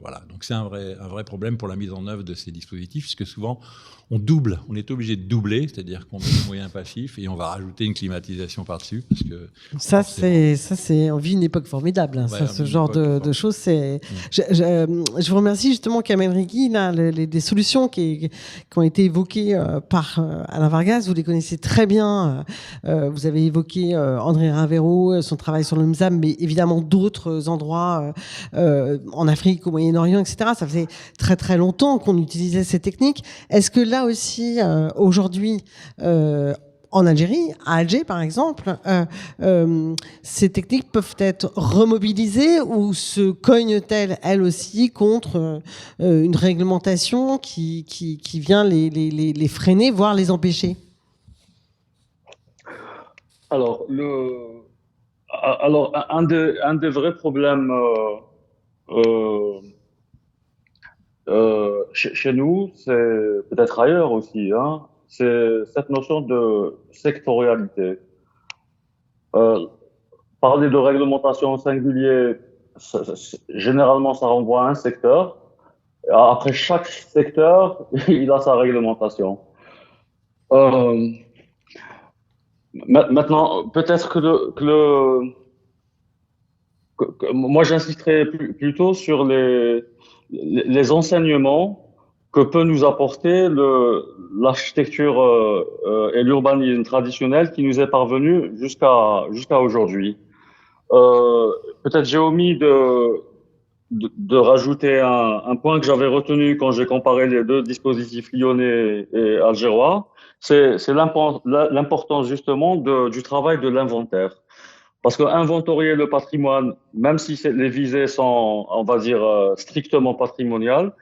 D: Voilà. Donc c'est un vrai problème pour la mise en œuvre de ces dispositifs, puisque souvent on est obligé de doubler, c'est-à-dire qu'on met des moyens passifs et on va rajouter une climatisation par-dessus. Parce que
B: on vit une époque formidable. Hein, ouais, ce genre de choses. Je vous remercie justement, Kamel Rigui, des solutions qui ont été évoquées par Alain Vargas. Vous les connaissez très bien. Vous avez évoqué André Ravero, son travail sur le MZAM, mais évidemment d'autres endroits en Afrique, au Moyen-Orient, etc. Ça faisait très très longtemps qu'on utilisait ces techniques. Est-ce que là aussi, aujourd'hui, en Algérie, à Alger par exemple, ces techniques peuvent être remobilisées ou se cognent-elles, elles aussi, contre une réglementation qui vient les freiner, voire les empêcher ?
E: Alors, un des vrais problèmes chez nous, c'est peut-être ailleurs aussi, hein, c'est cette notion de sectorialité. Parler de réglementation singulier, généralement, ça renvoie à un secteur. Après chaque secteur, il a sa réglementation. Maintenant, peut-être que moi, j'insisterai plutôt sur les enseignements que peut nous apporter l'architecture et l'urbanisme traditionnel qui nous est parvenu jusqu'à aujourd'hui. Peut-être j'ai omis de rajouter un point que j'avais retenu quand j'ai comparé les deux dispositifs lyonnais et algérois. C'est l'importance justement du travail de l'inventaire. Parce que inventorier le patrimoine, même si les visées sont, on va dire, strictement patrimoniales,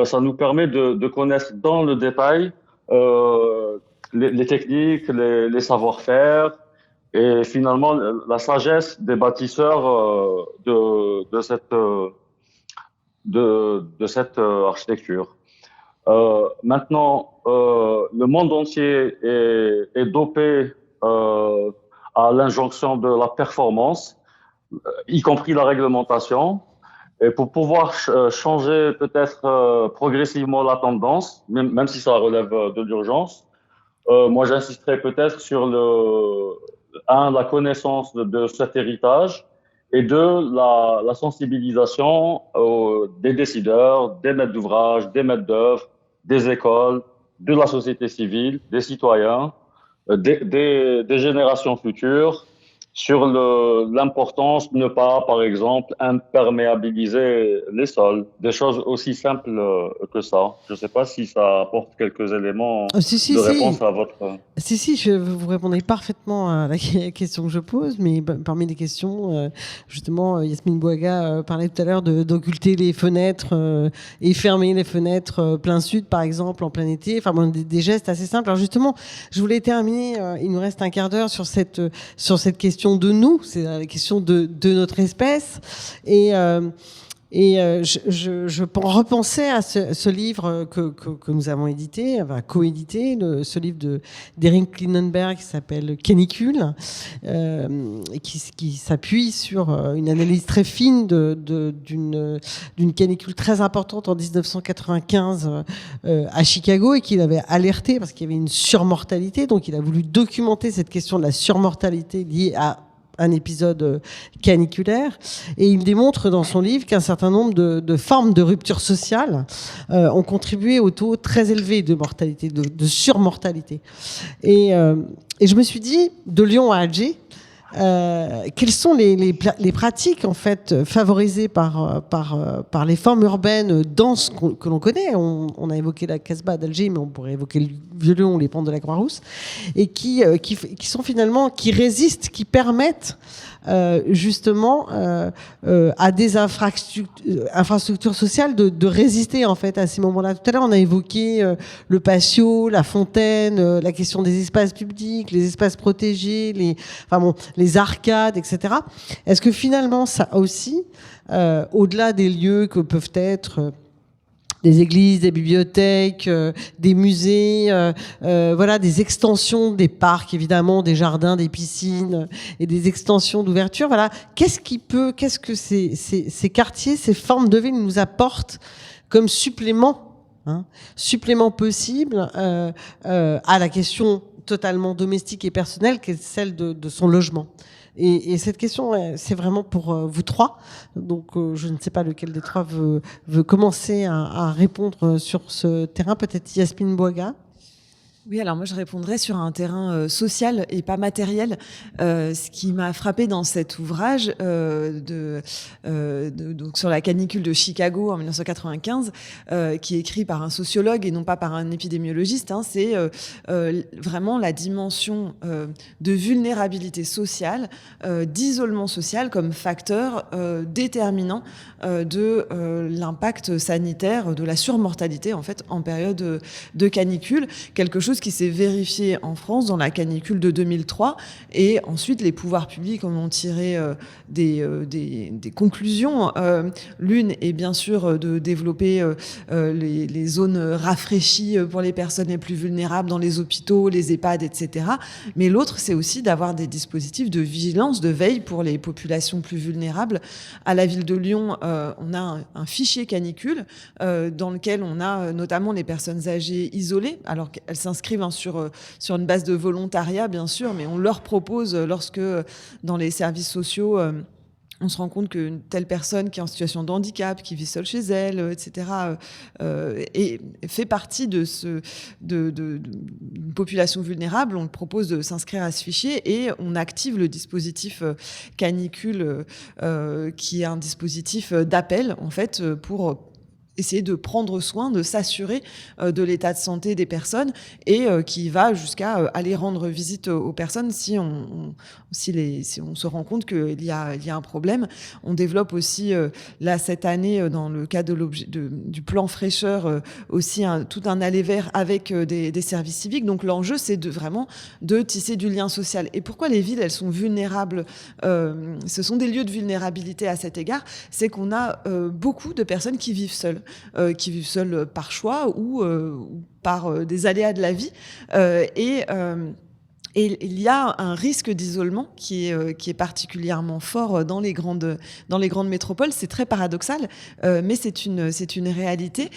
E: ça nous permet de connaître dans le détail les techniques, les savoir-faire, et finalement la sagesse des bâtisseurs de cette architecture. Maintenant, le monde entier est dopé à l'injonction de la performance, y compris la réglementation. Et pour pouvoir changer peut-être progressivement la tendance, même si ça relève de l'urgence, moi j'insisterai peut-être sur la connaissance de cet héritage, et deux, la sensibilisation des décideurs, des maîtres d'ouvrage, des maîtres d'œuvre, des écoles, de la société civile, des citoyens, des générations futures, sur l'importance de ne pas, par exemple, imperméabiliser les sols. Des choses aussi simples que ça. Je ne sais pas si ça apporte quelques éléments de réponse à votre...
B: Si, vous répondez parfaitement à la question que je pose, mais parmi les questions, justement, Yasmine Bouaga parlait tout à l'heure d'occulter les fenêtres et fermer les fenêtres plein sud, par exemple, en plein été. Enfin, bon, des gestes assez simples. Alors justement, je voulais terminer, il nous reste un quart d'heure sur cette question de nous, c'est la question de notre espèce. Et je repensais à ce livre que nous avons édité, enfin coédité, ce livre d'Eric Klinenberg qui s'appelle Canicule, qui s'appuie sur une analyse très fine d'une canicule très importante en 1995 à Chicago, et qu'il avait alerté parce qu'il y avait une surmortalité. Donc il a voulu documenter cette question de la surmortalité liée à un épisode caniculaire, et il démontre dans son livre qu'un certain nombre de formes de rupture sociale ont contribué au taux très élevé de mortalité, de surmortalité. Et je me suis dit, de Lyon à Alger, quelles sont les pratiques en fait favorisées par les formes urbaines denses que l'on connaît. On a évoqué la Casbah d'Alger, mais on pourrait évoquer le Vieux-Lyon ou les pentes de la Croix-Rousse, et qui sont finalement, qui résistent, qui permettent justement à des infrastructures sociales de résister en fait à ces moments-là. Tout à l'heure, on a évoqué le patio, la fontaine, la question des espaces publics, les espaces protégés, les arcades, etc. Est-ce que finalement, ça aussi, au-delà des lieux que peuvent être des églises, des bibliothèques, des musées, voilà, des extensions des parcs, évidemment, des jardins, des piscines et des extensions d'ouverture. Voilà, qu'est-ce que ces quartiers, ces formes de ville nous apportent comme supplément possible à la question totalement domestique et personnelle qui est celle de son logement. Et cette question, c'est vraiment pour vous trois. Donc, je ne sais pas lequel des trois veut commencer à répondre sur ce terrain. Peut-être Yasmine Bouaga.
C: Oui, alors moi je répondrais sur un terrain social et pas matériel. Ce qui m'a frappé dans cet ouvrage donc sur la canicule de Chicago en 1995, qui est écrit par un sociologue et non pas par un épidémiologiste, c'est vraiment la dimension de vulnérabilité sociale, d'isolement social comme facteur déterminant de l'impact sanitaire, de la surmortalité en fait en période de canicule. Quelque chose qui s'est vérifié en France dans la canicule de 2003, et ensuite les pouvoirs publics en ont tiré des conclusions. L'une est bien sûr de développer les zones rafraîchies pour les personnes les plus vulnérables dans les hôpitaux, les EHPAD, etc. Mais l'autre, c'est aussi d'avoir des dispositifs de vigilance, de veille pour les populations plus vulnérables. À la ville de Lyon, on a un fichier canicule dans lequel on a notamment les personnes âgées isolées, alors qu'elles s'inscrivent sur une base de volontariat, bien sûr, mais on leur propose, lorsque dans les services sociaux, on se rend compte qu'une telle personne qui est en situation de handicap, qui vit seule chez elle, etc., et fait partie d'une population vulnérable, on propose de s'inscrire à ce fichier et on active le dispositif canicule, qui est un dispositif d'appel, en fait, pour essayer de prendre soin, de s'assurer de l'état de santé des personnes et qui va jusqu'à aller rendre visite aux personnes si on se rend compte qu'il y a un problème. On développe aussi, là, cette année, dans le cadre du plan fraîcheur, aussi tout un aller vers avec des services civiques. Donc l'enjeu, c'est vraiment de tisser du lien social. Et pourquoi les villes, elles sont vulnérables, ce sont des lieux de vulnérabilité à cet égard, c'est qu'on a beaucoup de personnes qui vivent seules par choix ou par des aléas de la vie. Et il y a un risque d'isolement qui est particulièrement fort dans les grandes métropoles. C'est très paradoxal, mais c'est une réalité.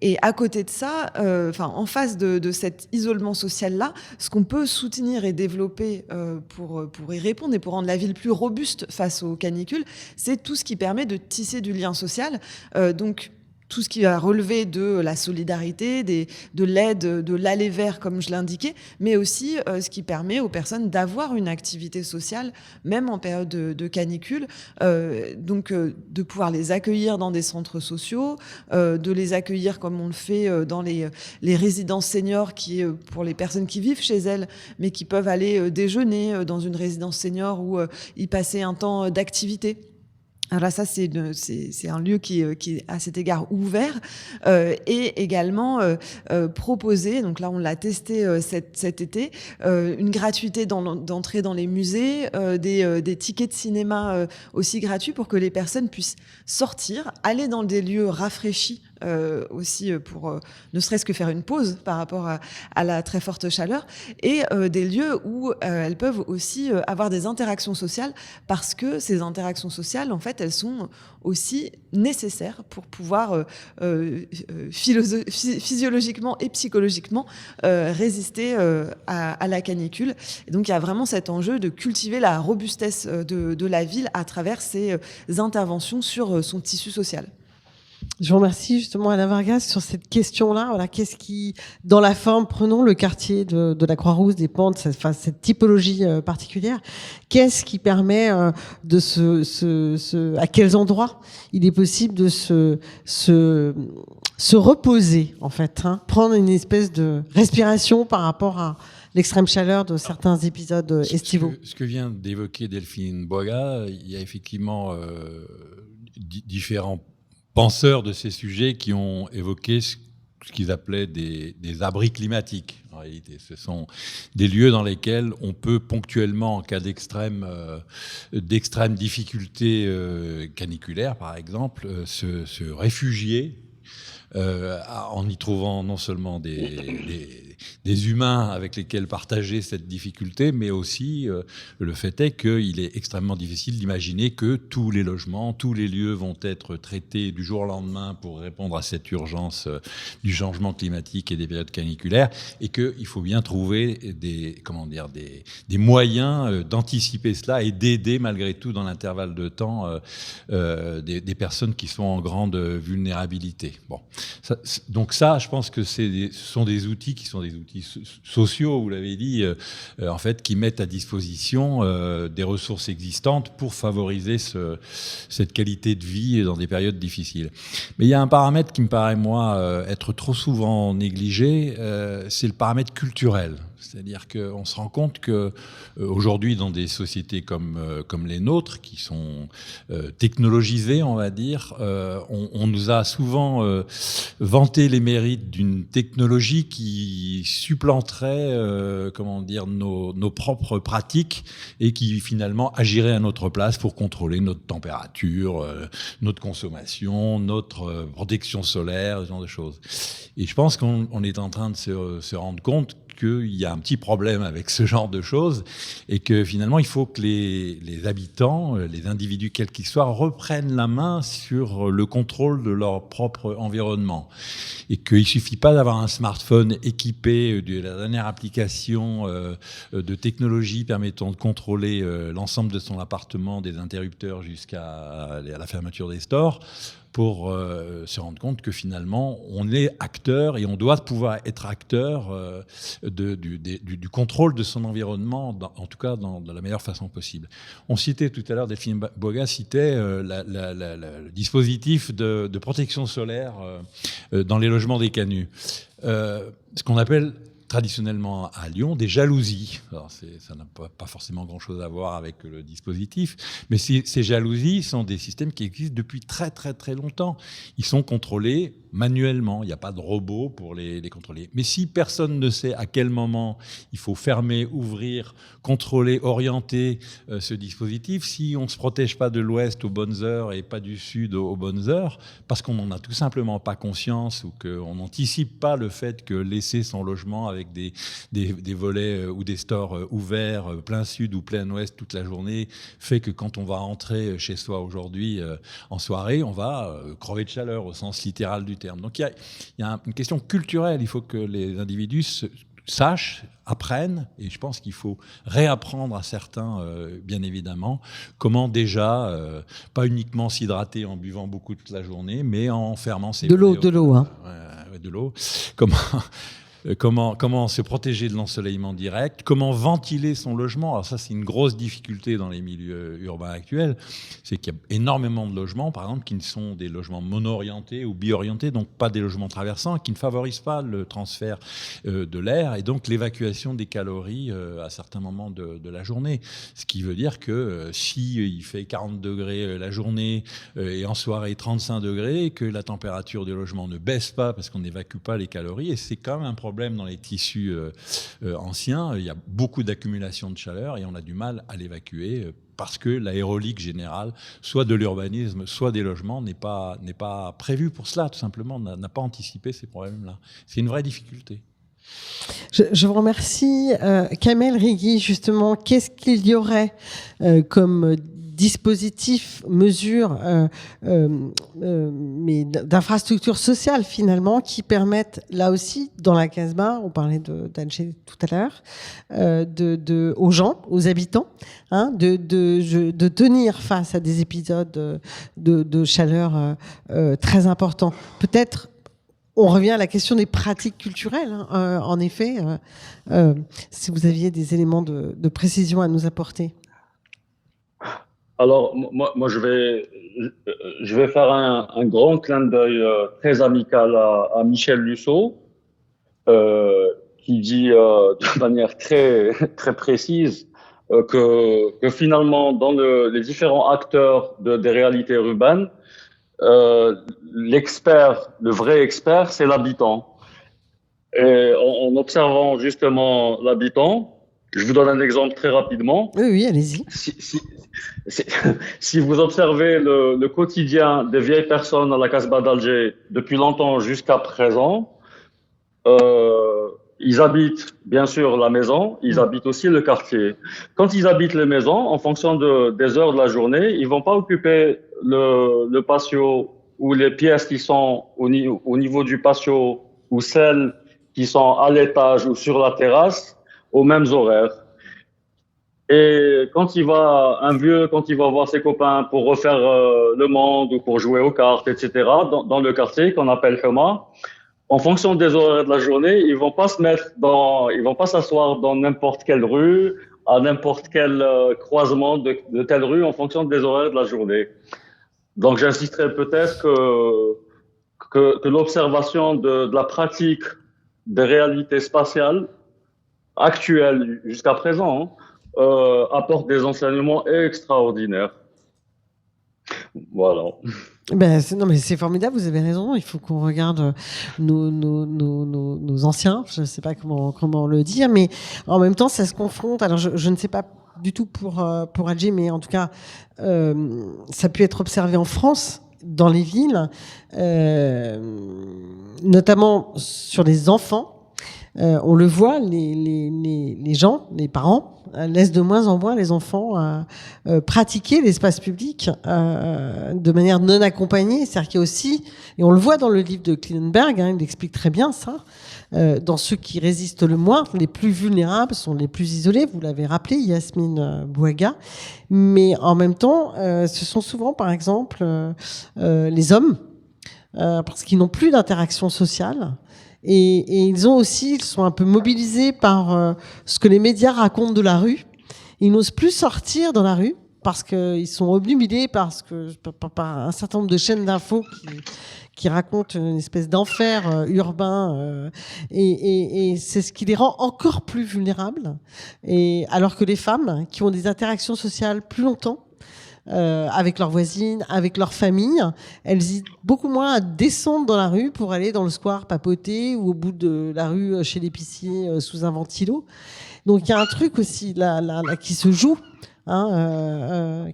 C: Et à côté de ça, en face de cet isolement social-là, ce qu'on peut soutenir et développer pour y répondre et pour rendre la ville plus robuste face aux canicules, c'est tout ce qui permet de tisser du lien social. Donc, tout ce qui va relever de la solidarité, de l'aide, de l'aller vers, comme je l'indiquais, mais aussi ce qui permet aux personnes d'avoir une activité sociale, même en période de canicule. Donc, de pouvoir les accueillir dans des centres sociaux, de les accueillir comme on le fait dans les résidences seniors, qui pour les personnes qui vivent chez elles, mais qui peuvent aller déjeuner dans une résidence senior ou y passer un temps d'activité. Alors là, ça, c'est un lieu qui est à cet égard ouvert et également proposer, donc là on l'a testé cet été, une gratuité d'entrée dans les musées, des tickets de cinéma aussi gratuits pour que les personnes puissent sortir, aller dans des lieux rafraîchis aussi pour ne serait-ce que faire une pause par rapport à la très forte chaleur, et des lieux où elles peuvent aussi avoir des interactions sociales, parce que ces interactions sociales, en fait, elles sont aussi nécessaires pour pouvoir physiologiquement et psychologiquement résister à la canicule. Et donc il y a vraiment cet enjeu de cultiver la robustesse de la ville à travers ces interventions sur son tissu social.
B: Je vous remercie justement Alain Vargas sur cette question-là. Voilà, qu'est-ce qui, dans la forme, prenons le quartier de la Croix-Rousse, des Pentes, cette typologie particulière, qu'est-ce qui permet à quels endroits il est possible de se reposer, en fait, prendre une espèce de respiration par rapport à l'extrême chaleur de certains épisodes estivaux.
D: Ce que vient d'évoquer Delphine Boiga, il y a effectivement différents penseurs de ces sujets qui ont évoqué ce qu'ils appelaient des abris climatiques. En réalité, ce sont des lieux dans lesquels on peut ponctuellement, en cas d'extrême difficulté caniculaire, par exemple, se réfugier en y trouvant non seulement des humains avec lesquels partager cette difficulté, mais aussi le fait est qu'il est extrêmement difficile d'imaginer que tous les logements, tous les lieux vont être traités du jour au lendemain pour répondre à cette urgence du changement climatique et des périodes caniculaires, et qu'il faut bien trouver des moyens d'anticiper cela et d'aider malgré tout dans l'intervalle de temps des personnes qui sont en grande vulnérabilité. Bon. Donc ça, je pense que ce sont des outils qui sont des outils sociaux, vous l'avez dit, en fait, qui mettent à disposition des ressources existantes pour favoriser cette qualité de vie dans des périodes difficiles. Mais il y a un paramètre qui me paraît, moi, être trop souvent négligé, c'est le paramètre culturel. C'est-à-dire qu'on se rend compte qu'aujourd'hui, dans des sociétés comme les nôtres, qui sont technologisées, on va dire, on nous a souvent vanté les mérites d'une technologie qui supplanterait nos propres pratiques et qui finalement agirait à notre place pour contrôler notre température, notre consommation, notre protection solaire, ce genre de choses. Et je pense qu'on est en train de se rendre compte qu'il y a un petit problème avec ce genre de choses et que finalement il faut que les habitants, les individus quels qu'ils soient, reprennent la main sur le contrôle de leur propre environnement, et qu'il ne suffit pas d'avoir un smartphone équipé de la dernière application de technologie permettant de contrôler l'ensemble de son appartement, des interrupteurs jusqu'à la fermeture des stores. pour se rendre compte que finalement, on est acteur et on doit pouvoir être acteur du contrôle de son environnement, en tout cas de la meilleure façon possible. On citait tout à l'heure, Delphine Boga citait le dispositif de protection solaire dans les logements des canuts. Ce qu'on appelle traditionnellement à Lyon des jalousies. Alors ça n'a pas forcément grand-chose à voir avec le dispositif, mais ces jalousies sont des systèmes qui existent depuis très très très longtemps. Ils sont contrôlés manuellement, il n'y a pas de robot pour les contrôler. Mais si personne ne sait à quel moment il faut fermer, ouvrir, contrôler, orienter ce dispositif, si on ne se protège pas de l'ouest aux bonnes heures et pas du sud aux bonnes heures, parce qu'on n'en a tout simplement pas conscience ou qu'on n'anticipe pas le fait que laisser son logement avec des volets ou des stores ouverts plein sud ou plein ouest toute la journée fait que quand on va rentrer chez soi aujourd'hui en soirée, on va crever de chaleur au sens littéral du terme. Donc il y a une question culturelle. Il faut que les individus sachent, apprennent, et je pense qu'il faut réapprendre à certains, bien évidemment, comment déjà, pas uniquement s'hydrater en buvant beaucoup toute la journée, mais en fermant ses...
B: De l'eau, hein.
D: De l'eau. Comment se protéger de l'ensoleillement direct, comment ventiler son logement. Alors ça, c'est une grosse difficulté dans les milieux urbains actuels. C'est qu'il y a énormément de logements, par exemple, qui ne sont des logements mono-orientés ou bi-orientés, donc pas des logements traversants, qui ne favorisent pas le transfert de l'air et donc l'évacuation des calories à certains moments de la journée. Ce qui veut dire que si il fait 40 degrés la journée et en soirée 35 degrés, que la température du logement ne baisse pas parce qu'on n'évacue pas les calories, et c'est quand même un problème dans les tissus anciens. Il y a beaucoup d'accumulation de chaleur et on a du mal à l'évacuer parce que l'aérolique générale, soit de l'urbanisme, soit des logements, n'est pas prévue pour cela, tout simplement, n'a pas anticipé ces problèmes-là. C'est une vraie difficulté.
B: Je vous remercie. Kamel Rigui, justement, qu'est-ce qu'il y aurait comme dispositifs, mesures, mais d'infrastructures sociales finalement qui permettent là aussi dans la Casbah, on parlait d'Alger tout à l'heure, aux gens, aux habitants, hein, de tenir face à des épisodes de chaleur très importants. Peut-être on revient à la question des pratiques culturelles. Hein. En effet, si vous aviez des éléments de précision à nous apporter.
E: Alors, moi je vais faire un grand clin d'œil très amical à Michel Lusseau, qui dit de manière très, très précise que finalement, dans les différents acteurs des réalités urbaines, l'expert, le vrai expert, c'est l'habitant. Et en observant justement l'habitant, je vous donne un exemple très rapidement.
B: Oui, allez-y.
E: Si vous observez le quotidien des vieilles personnes à la Casbah d'Alger depuis longtemps jusqu'à présent, ils habitent bien sûr la maison, ils habitent aussi le quartier. Quand ils habitent les maisons, en fonction des heures de la journée, ils vont pas occuper le patio ou les pièces qui sont au niveau du patio ou celles qui sont à l'étage ou sur la terrasse aux mêmes horaires. Et quand il va voir ses copains pour refaire le monde ou pour jouer aux cartes, etc., dans le quartier qu'on appelle Huma, en fonction des horaires de la journée, ils vont pas s'asseoir dans n'importe quelle rue, à n'importe quel croisement de telle rue en fonction des horaires de la journée. Donc, j'insisterai peut-être que l'observation de la pratique des réalités spatiales actuelles jusqu'à présent, apporte des enseignements extraordinaires. Voilà.
B: Non, mais c'est formidable, vous avez raison. Il faut qu'on regarde nos anciens, je ne sais pas comment le dire, mais en même temps, ça se confronte. Alors, je ne sais pas du tout pour Alger, mais en tout cas, ça a pu être observé en France, dans les villes, notamment sur les enfants. On le voit, les gens, les parents, laissent de moins en moins les enfants pratiquer l'espace public de manière non accompagnée. C'est-à-dire qu'il y a aussi, et on le voit dans le livre de Klinenberg, il explique très bien ça, dans ceux qui résistent le moins, les plus vulnérables sont les plus isolés. Vous l'avez rappelé, Yasmine Bouaga. Mais en même temps, ce sont souvent, par exemple, les hommes, parce qu'ils n'ont plus d'interaction sociale. Et ils sont un peu mobilisés par ce que les médias racontent de la rue. Ils n'osent plus sortir dans la rue parce qu'ils sont obnubilés par un certain nombre de chaînes d'infos qui racontent une espèce d'enfer urbain. Et c'est ce qui les rend encore plus vulnérables. Et alors que les femmes qui ont des interactions sociales plus longtemps, avec leurs voisines, avec leur famille, elles hésitent beaucoup moins à descendre dans la rue pour aller dans le square papoter ou au bout de la rue chez l'épicier sous un ventilo. Donc il y a un truc aussi là qui se joue,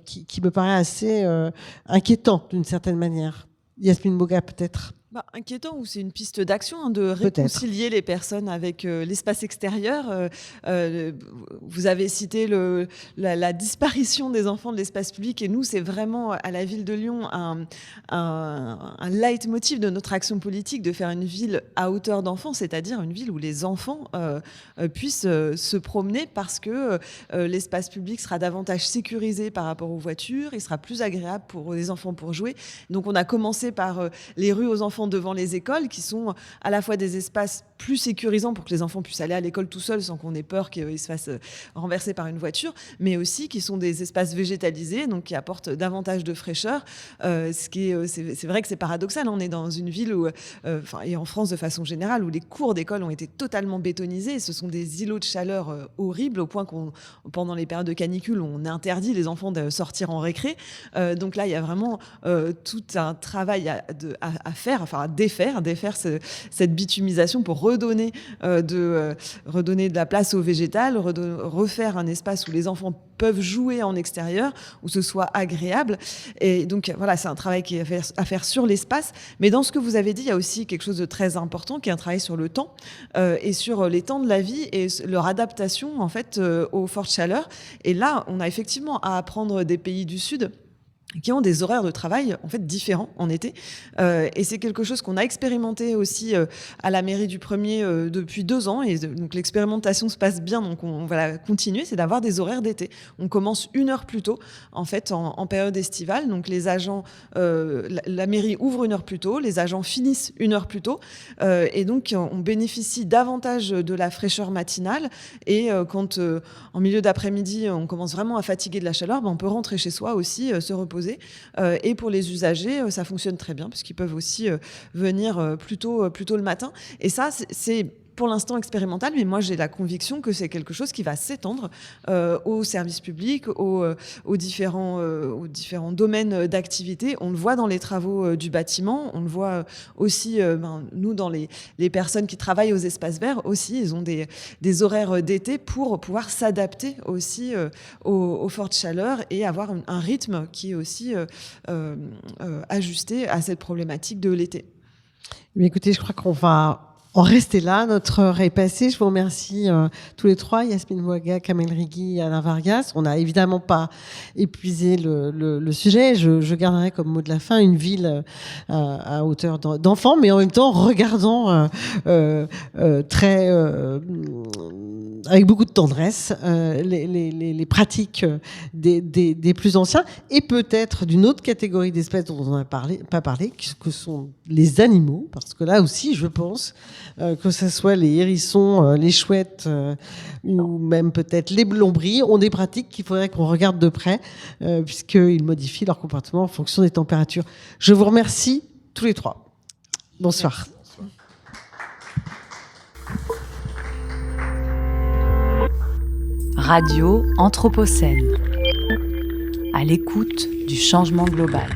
B: qui me paraît assez inquiétant d'une certaine manière. Yasmine Bouaga, peut-être.
C: Inquiétant, ou c'est une piste d'action de réconcilier les personnes avec l'espace extérieur. Vous avez cité la disparition des enfants de l'espace public, et nous, c'est vraiment à la ville de Lyon un leitmotiv de notre action politique de faire une ville à hauteur d'enfants, c'est-à-dire une ville où les enfants puissent se promener, parce que l'espace public sera davantage sécurisé par rapport aux voitures, il sera plus agréable pour les enfants pour jouer. Donc on a commencé par les rues aux enfants devant les écoles, qui sont à la fois des espaces plus sécurisants pour que les enfants puissent aller à l'école tout seuls sans qu'on ait peur qu'ils se fassent renverser par une voiture, mais aussi qui sont des espaces végétalisés, donc qui apportent davantage de fraîcheur. C'est vrai que c'est paradoxal, on est dans une ville où, et en France de façon générale, où les cours d'école ont été totalement bétonisés, et ce sont des îlots de chaleur horribles, au point qu'on, pendant les périodes de canicule, on interdit les enfants de sortir en récré. Donc là, il y a vraiment tout un travail à faire, à défaire cette bitumisation pour redonner de la place au végétal, refaire un espace où les enfants peuvent jouer en extérieur, où ce soit agréable. Et donc voilà, c'est un travail qui est à faire sur l'espace. Mais dans ce que vous avez dit, il y a aussi quelque chose de très important, qui est un travail sur le temps et sur les temps de la vie et leur adaptation en fait aux fortes chaleurs. Et là, on a effectivement à apprendre des pays du Sud qui ont des horaires de travail en fait différents en été, et c'est quelque chose qu'on a expérimenté aussi à la mairie du Premier depuis 2 ans, et donc l'expérimentation se passe bien, donc on va la continuer. C'est d'avoir des horaires d'été. On commence 1 heure plus tôt en fait en période estivale, donc les agents, la mairie ouvre 1 heure plus tôt, les agents finissent 1 heure plus tôt, et donc on bénéficie davantage de la fraîcheur matinale, et quand en milieu d'après-midi on commence vraiment à fatiguer de la chaleur, on peut rentrer chez soi aussi, se reposer. Et pour les usagers, ça fonctionne très bien, parce qu'ils peuvent aussi venir plus tôt le matin. Et ça, c'est pour l'instant expérimental, mais moi j'ai la conviction que c'est quelque chose qui va s'étendre aux services publics, aux différents domaines d'activité. On le voit dans les travaux du bâtiment, on le voit aussi, nous, dans les personnes qui travaillent aux espaces verts aussi, ils ont des horaires d'été pour pouvoir s'adapter aussi aux fortes chaleurs et avoir un rythme qui est aussi ajusté à cette problématique de l'été.
B: Mais écoutez, je crois qu'on va en rester là. Notre heure est passée. Je vous remercie tous les trois, Yasmine Bouaga, Kamel Rigui et Alain Vargas. On n'a évidemment pas épuisé le sujet. Je garderai comme mot de la fin une ville à hauteur d'enfant, mais en même temps regardant très avec beaucoup de tendresse les pratiques des plus anciens, et peut-être d'une autre catégorie d'espèces dont on n'a pas parlé, que sont les animaux, parce que là aussi, je pense que ce soit les hérissons, les chouettes ou même peut-être les lombris, ont des pratiques qu'il faudrait qu'on regarde de près, puisqu'ils modifient leur comportement en fonction des températures. Je vous remercie tous les trois. Bonsoir.
A: Radio Anthropocène, à l'écoute du changement global.